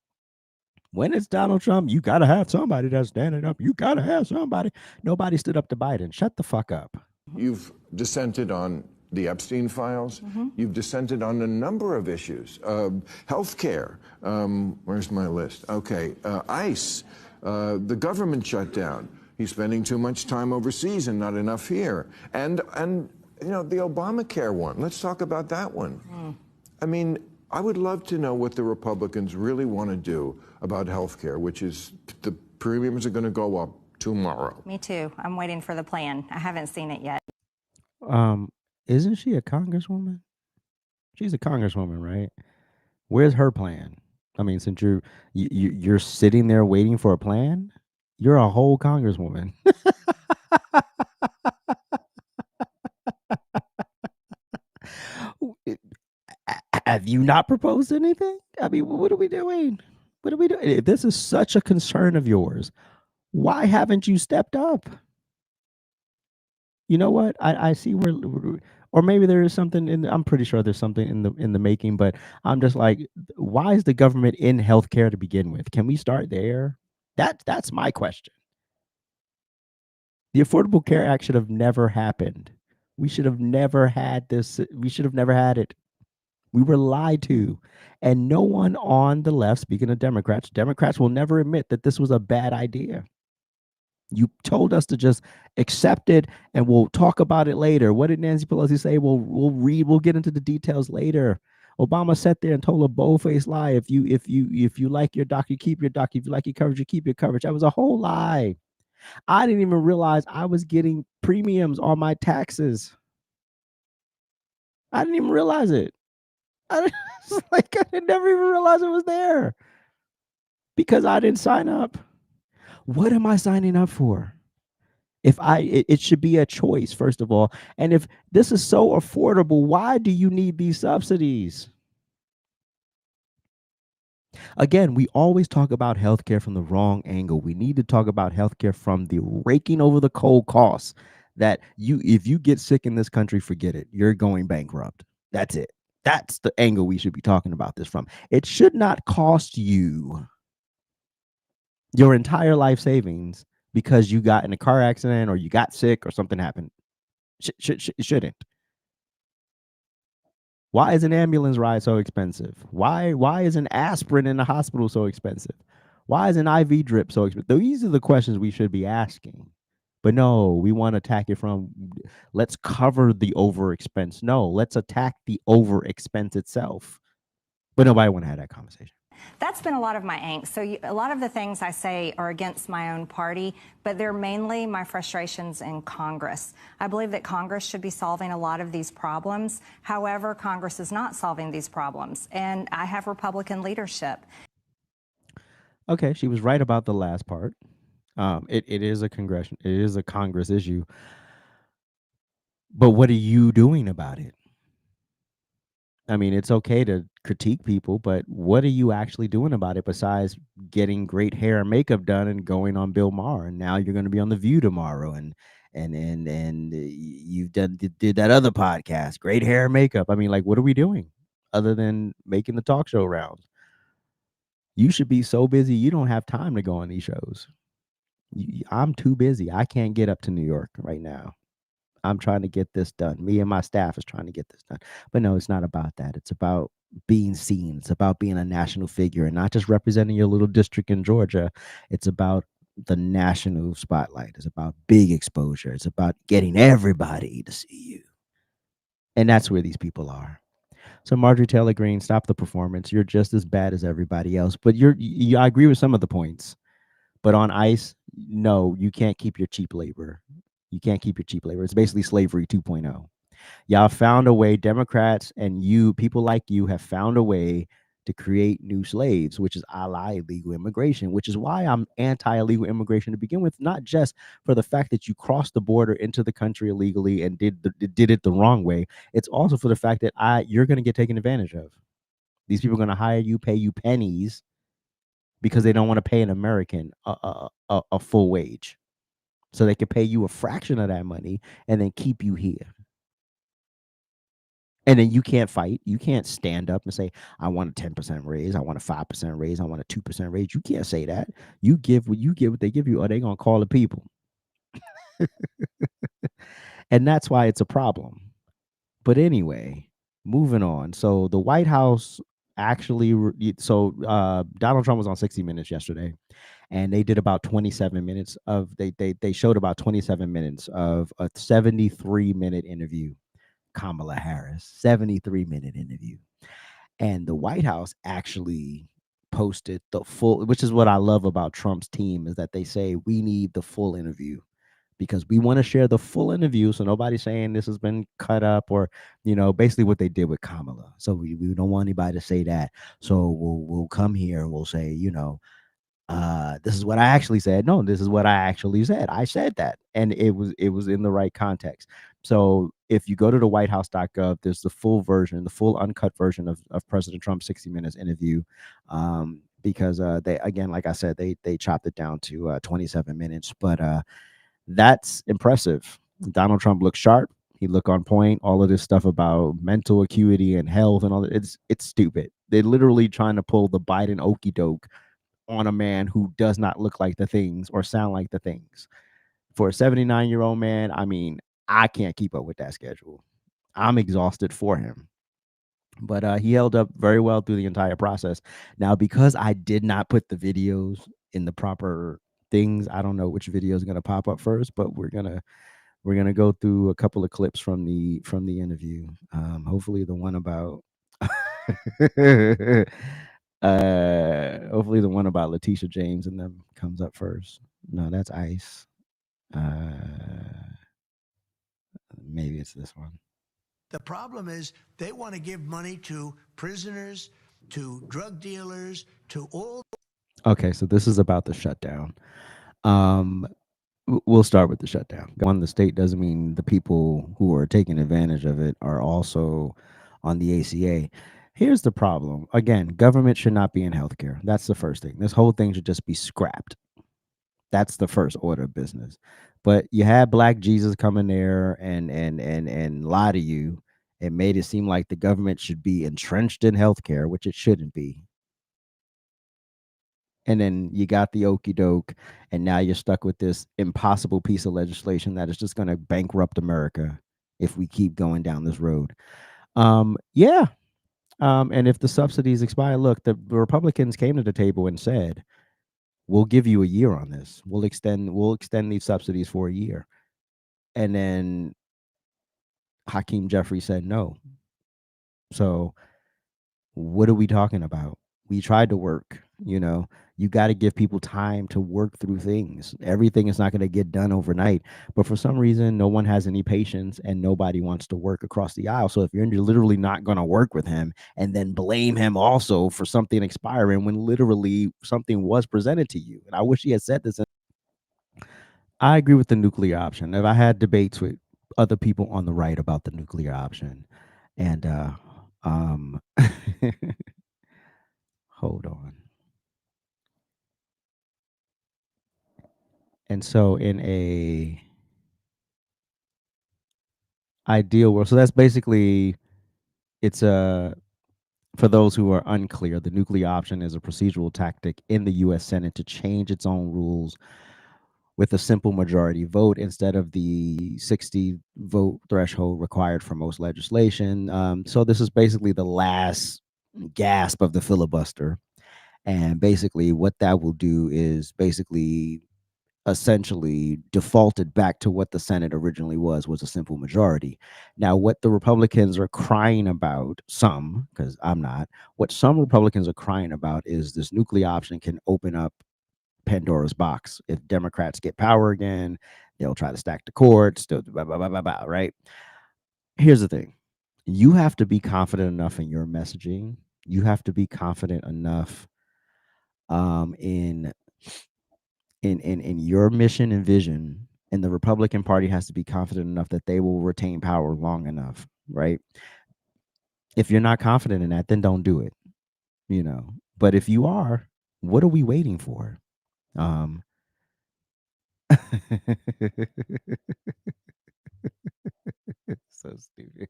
When it's Donald Trump, you got to have somebody that's standing up. You got to have somebody. Nobody stood up to Biden. Shut the fuck up. You've dissented on the Epstein files. You've dissented on a number of issues. Healthcare. Where's my list? Okay. ICE. The government shutdown. He's spending too much time overseas and not enough here. And you know, the Obamacare one. Let's talk about that one. I mean, I would love to know what the Republicans really want to do about healthcare, which is the premiums are going to go up tomorrow. Me too. I'm waiting for the plan. I haven't seen it yet. Isn't she a congresswoman? She's a congresswoman, right? Where's her plan? I mean, since you're sitting there waiting for a plan, you're a whole congresswoman. Have you not proposed anything? I mean, what are we doing? What are we doing? If this is such a concern of yours, why haven't you stepped up? You know what? I see where, or maybe there is something I'm pretty sure there's something in the making, but I'm just like, why is the government in healthcare to begin with? Can we start there? That's my question. The Affordable Care Act should have never happened. We should have never had this. We should have never had it. We were lied to. And no one on the left, speaking of Democrats will never admit that this was a bad idea. You told us to just accept it and we'll talk about it later. What did Nancy Pelosi say? We'll get into the details later. Obama sat there and told a bold-faced lie. If you like your doc, you keep your doc. If you like your coverage, you keep your coverage. That was a whole lie. I didn't even realize I was getting premiums on my taxes. I didn't even realize it. I never even realized it was there because I didn't sign up. What am I signing up for? It should be a choice, first of all. And if this is so affordable, why do you need these subsidies? Again, we always talk about healthcare from the wrong angle. We need to talk about healthcare from the raking over the cold costs that if you get sick in this country, forget it. You're going bankrupt. That's it. That's the angle we should be talking about this from. It should not cost you your entire life savings because you got in a car accident or you got sick or something happened. It shouldn't. Why is an ambulance ride so expensive? Why is an aspirin in the hospital so expensive? Why is an IV drip so expensive? These are the questions we should be asking. But no, we want to attack it from, let's cover the over expense. No, let's attack the over expense itself. But nobody want to have that conversation. That's been a lot of my angst. So a lot of the things I say are against my own party, but they're mainly my frustrations in Congress. I believe that Congress should be solving a lot of these problems. However, Congress is not solving these problems, and I have Republican leadership. Okay, she was right about the last part. It is a Congress issue. But what are you doing about it? I mean, it's okay to critique people, but what are you actually doing about it besides getting great hair and makeup done and going on Bill Maher? And now you're going to be on The View tomorrow, and you've did that other podcast, great hair and makeup. I mean, like, what are we doing other than making the talk show rounds? You should be so busy you don't have time to go on these shows. I'm too busy. I can't get up to New York right now. I'm trying to get this done. Me and my staff is trying to get this done. But no, it's not about that. It's about being seen. It's about being a national figure and not just representing your little district in Georgia. It's about the national spotlight. It's about big exposure. It's about getting everybody to see you. And that's where these people are. So Marjorie Taylor Greene, stop the performance. You're just as bad as everybody else. But I agree with some of the points. But on ICE, no, you can't keep your cheap labor. You can't keep your cheap labor. It's basically slavery 2.0. Y'all found a way, Democrats and people like you have found a way to create new slaves, which is a la illegal immigration, which is why I'm anti-illegal immigration to begin with, not just for the fact that you crossed the border into the country illegally and did it the wrong way. It's also for the fact that you're going to get taken advantage of. These people are going to hire you, pay you pennies because they don't want to pay an American a full wage. So they can pay you a fraction of that money and then keep you here. And then you can't fight. You can't stand up and say, I want a 10% raise. I want a 5% raise. I want a 2% raise. You can't say that. You give what they give you, or they're going to call the people. And that's why it's a problem. But moving on. So the White House Donald Trump was on 60 Minutes yesterday. And they did about 27 minutes of they showed about 27 minutes of a 73-minute interview. Kamala Harris, 73-minute interview. And the White House actually posted the full, which is what I love about Trump's team, is that they say we need the full interview because we want to share the full interview. So nobody's saying this has been cut up or, basically what they did with Kamala. So we don't want anybody to say that. So we'll come here and we'll say, this is what I actually said. No, this is what I actually said. I said that. And it was in the right context. So if you go to the whitehouse.gov, there's the full version, the full uncut version of President Trump's 60 Minutes interview. Because they, again, like I said, they chopped it down to 27 minutes. But that's impressive. Donald Trump looked sharp. He looked on point. All of this stuff about mental acuity and health and all that, it's stupid. They're literally trying to pull the Biden okey doke on a man who does not look like the things or sound like the things. For a 79-year-old man, I mean, I can't keep up with that schedule. I'm exhausted for him. But he held up very well through the entire process. Now, because I did not put the videos in the proper things. I don't know which video is going to pop up first, but we're gonna go through a couple of clips from the interview. Hopefully the one about hopefully the one about Letitia James and them comes up first. No, that's ICE. Maybe it's this one. The problem is they want to give money to prisoners, to drug dealers, to all. Okay, so this is about the shutdown. We'll start with the shutdown. On the state doesn't mean the people who are taking advantage of it are also on the ACA. Here's the problem. Again, government should not be in healthcare. That's the first thing. This whole thing should just be scrapped. That's the first order of business. But you had Black Jesus come in there and lie to you. It made it seem like the government should be entrenched in healthcare, which it shouldn't be. And then you got the okie doke, and now you're stuck with this impossible piece of legislation that is just going to bankrupt America if we keep going down this road. Yeah. And if the subsidies expire, look, the Republicans came to the table and said, we'll give you a year on this. We'll extend these subsidies for a year. And then Hakeem Jeffrey said no. So what are we talking about? We tried to work, you got to give people time to work through things. Everything is not going to get done overnight. But for some reason, no one has any patience and nobody wants to work across the aisle. So if you're literally not going to work with him and then blame him also for something expiring when literally something was presented to you. And I wish he had said this. I agree with the nuclear option. If I had debates with other people on the right about the nuclear option, and hold on. And so in a ideal world, so that's basically, it's for those who are unclear, the nuclear option is a procedural tactic in the U.S. Senate to change its own rules with a simple majority vote instead of the 60 vote threshold required for most legislation. So this is basically the last gasp of the filibuster. And basically what that will do is basically essentially defaulted back to what the Senate originally was a simple majority. Now, what the Republicans are crying about, because I'm not, what some Republicans are crying about is this nuclear option can open up Pandora's box. If Democrats get power again, they'll try to stack the courts, blah, blah, blah, blah, blah, right? Here's the thing. You have to be confident enough in your messaging. You have to be confident enough in your mission and vision, and the Republican Party has to be confident enough that they will retain power long enough, right? If you're not confident in that, then don't do it, But if you are, what are we waiting for? So stupid.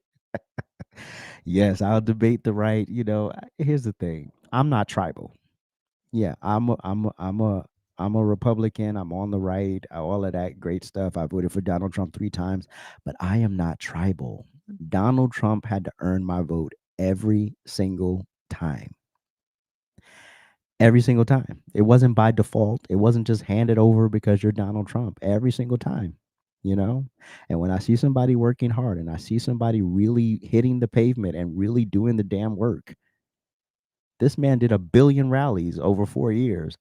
Yes, I'll debate the right. Here's the thing. I'm not tribal. Yeah, I'm a Republican. I'm on the right. All of that great stuff. I voted for Donald Trump 3 times, but I am not tribal. Donald Trump had to earn my vote every single time. Every single time. It wasn't by default. It wasn't just handed over because you're Donald Trump. Every single time. And when I see somebody working hard and I see somebody really hitting the pavement and really doing the damn work, this man did 1 billion rallies over 4 years.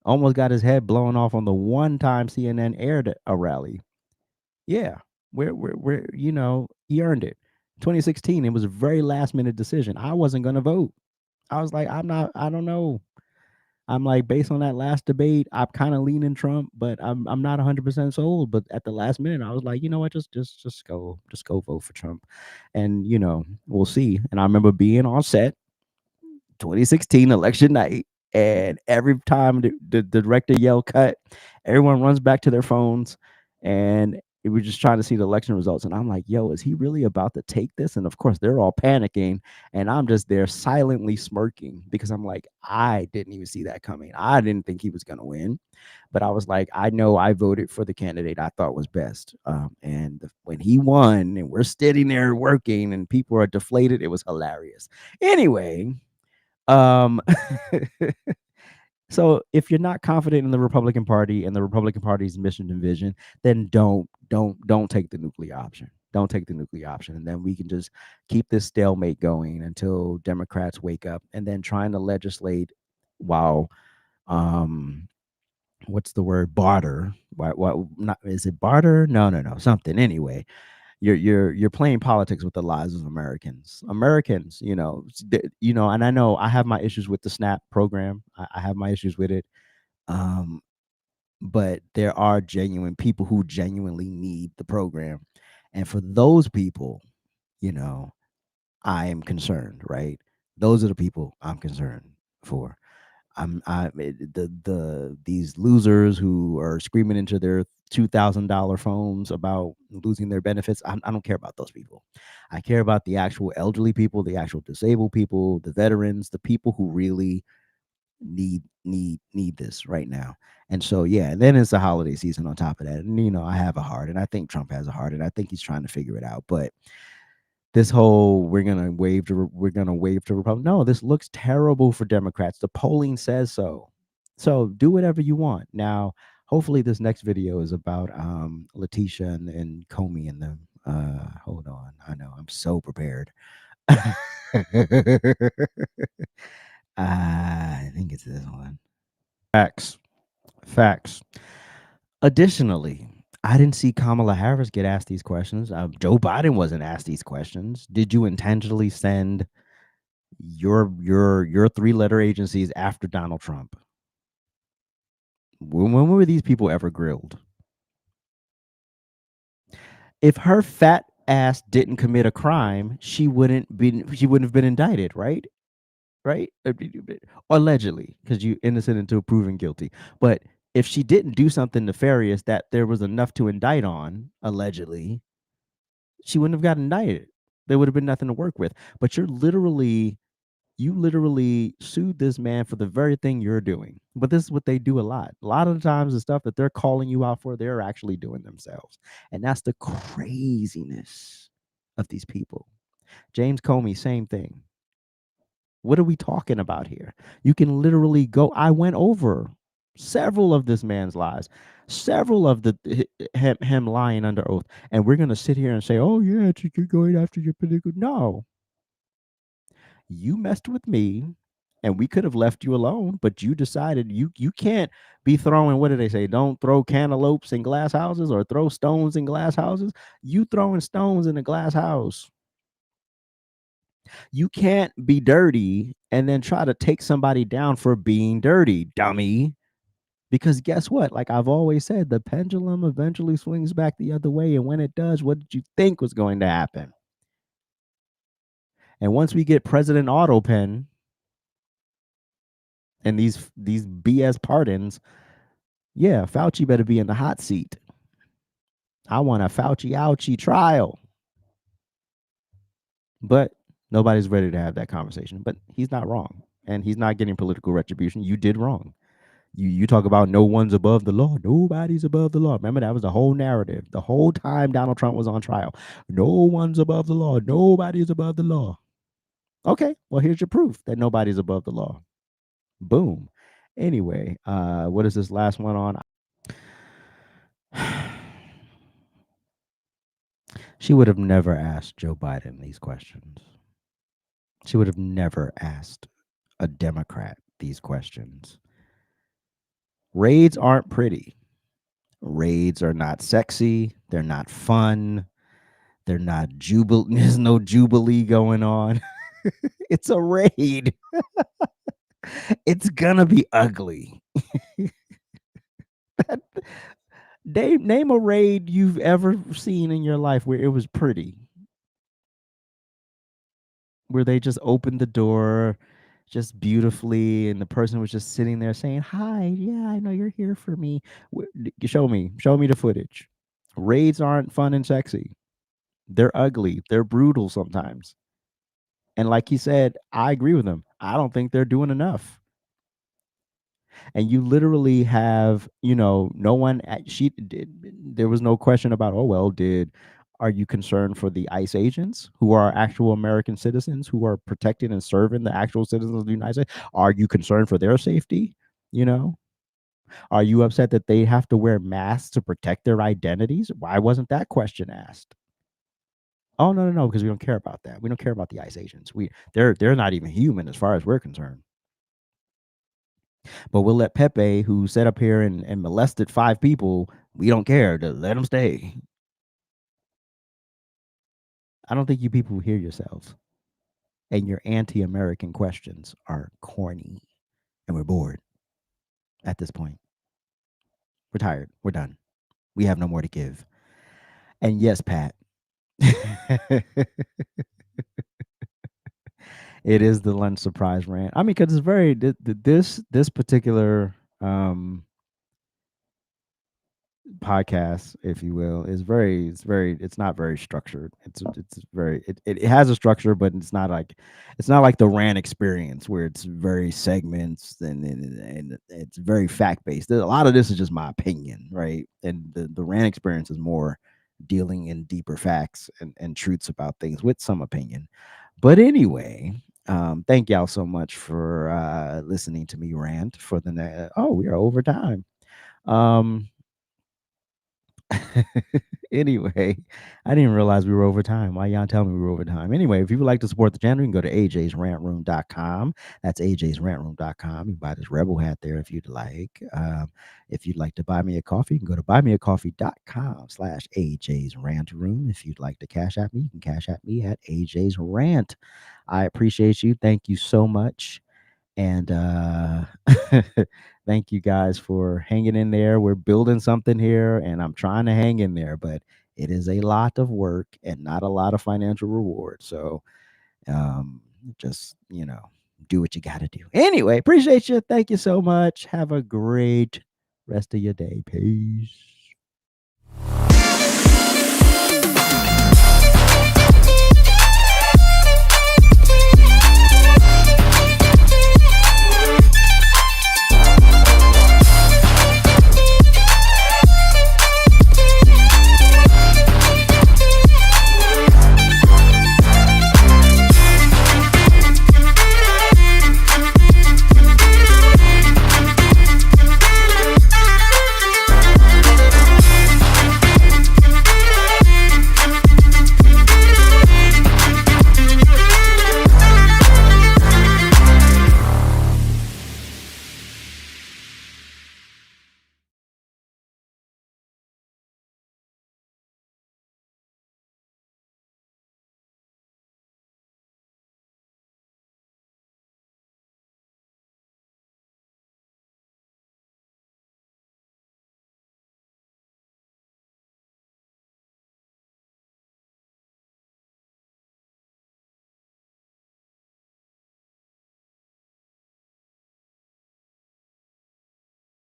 Almost got his head blown off on the one time CNN aired a rally. Yeah, we're he earned it. 2016, it was a very last minute decision. I wasn't going to vote. I was like, I don't know. I'm like, based on that last debate, I'm kind of leaning Trump, but I'm not 100% sold. But at the last minute, I was like, you know what, just go vote for Trump, and we'll see. And I remember being on set 2016 election night, and every time the director yelled cut, everyone runs back to their phones, and we were just trying to see the election results. And I'm like, yo, is he really about to take this? And of course they're all panicking, and I'm just there silently smirking because I'm like, I didn't even see that coming. I didn't think he was going to win, but I was like, I know I voted for the candidate I thought was best. When he won and we're sitting there working and people are deflated, it was hilarious. Anyway, So if you're not confident in the Republican Party and the Republican Party's mission and vision, then don't take the nuclear option. Don't take the nuclear option, and then we can just keep this stalemate going until Democrats wake up, and then trying to legislate while what's the word, barter? What not, is it barter? No, something. Anyway, you're playing politics with the lives of Americans. And I know I have my issues with the SNAP program. I have my issues with it. But there are genuine people who genuinely need the program. And for those people, I am concerned, right? Those are the people I'm concerned for. These losers who are screaming into their $2,000 phones about losing their benefits. I don't care about those people. I care about the actual elderly people, the actual disabled people, the veterans, the people who really need this right now. And so, yeah, and then it's the holiday season on top of that. And I have a heart, and I think Trump has a heart, and I think he's trying to figure it out. But this whole we're gonna wave to Republicans. No, this looks terrible for Democrats. The polling says so. So do whatever you want. Now, hopefully, this next video is about Letitia and Comey and them. Hold on, I know I'm so prepared. I think it's this one. Facts. Additionally, I didn't see Kamala Harris get asked these questions. Joe Biden wasn't asked these questions. Did you intentionally send your 3-letter agencies after Donald Trump? When were these people ever grilled? If her fat ass didn't commit a crime, she wouldn't have been indicted, right? Right? Allegedly, because you innocent until proven guilty. But if she didn't do something nefarious that there was enough to indict on, allegedly, she wouldn't have gotten indicted. There would have been nothing to work with. But you literally sued this man for the very thing you're doing. But this is what they do a lot. A lot of the times, the stuff that they're calling you out for, they're actually doing themselves. And that's the craziness of these people. James Comey, same thing. What are we talking about here? You can literally go. I went over several of this man's lies, several of him lying under oath, and we're gonna sit here and say, "Oh yeah, you're going after your political." No, you messed with me, and we could have left you alone, but you decided you can't be throwing. What do they say? Don't throw cantaloupes in glass houses or throw stones in glass houses. You throwing stones in a glass house. You can't be dirty and then try to take somebody down for being dirty, dummy. Because guess what? Like I've always said, the pendulum eventually swings back the other way. And when it does, what did you think was going to happen? And once we get President Autopen and these BS pardons, yeah, Fauci better be in the hot seat. I want a Fauci-ouchie trial. But nobody's ready to have that conversation. But he's not wrong. And he's not getting political retribution. You did wrong. You talk about no one's above the law. Nobody's above the law. Remember, that was the whole narrative. The whole time Donald Trump was on trial. No one's above the law. Nobody's above the law. Okay, well, here's your proof that nobody's above the law. Boom. Anyway, what is this last one on? She would have never asked Joe Biden these questions. She would have never asked a Democrat these questions. Raids aren't pretty. Raids are not sexy. They're not fun. They're not jubilee. There's no jubilee going on. It's a raid. It's gonna be ugly. Name a raid you've ever seen in your life where it was pretty. Where they just opened the door just beautifully and the person was just sitting there saying, "Hi, yeah, I know you're here for me." Show me the footage. Raids aren't fun and sexy. They're ugly. They're brutal sometimes. And like he said, I agree with him. I don't think they're doing enough. And you literally have, no one, there was no question about, oh, well, are you concerned for the ICE agents who are actual American citizens who are protecting and serving the actual citizens of the United States? Are you concerned for their safety? You know, are you upset that they have to wear masks to protect their identities? Why wasn't that question asked? Oh, no, because we don't care about that. We don't care about the ICE agents. They're not even human as far as we're concerned. But we'll let Pepe, who sat up here and molested 5 people, we don't care. To let him stay. I don't think you people hear yourselves. And your anti-American questions are corny. And we're bored at this point. We're tired. We're done. We have no more to give. And yes, Pat. It is the lunch surprise rant. I mean, because it's very this particular podcast, if you will, is it's not very structured. It has a structure, but it's not like the rant experience where it's very segments and it's very fact based. A lot of this is just my opinion, right? And the rant experience is more dealing in deeper facts and truths about things with some opinion. But anyway, thank y'all so much for listening to me rant for the we are over time. Anyway, I didn't realize we were over time. Why y'all tell me we were over time? Anyway, if you would like to support the channel, you can go to AJsRANTroom.com. That's AJsRANTroom.com. You can buy this rebel hat there if you'd like. If you'd like to buy me a coffee, you can go to buymeacoffee.com/AJsRANTroom. If you'd like to cash at me, you can cash at me at AJsRANT. I appreciate you. Thank you so much. And thank you guys for hanging in there. We're building something here, and I'm trying to hang in there, but it is a lot of work and not a lot of financial reward. So just, do what you got to do. Anyway, appreciate you. Thank you so much. Have a great rest of your day. Peace.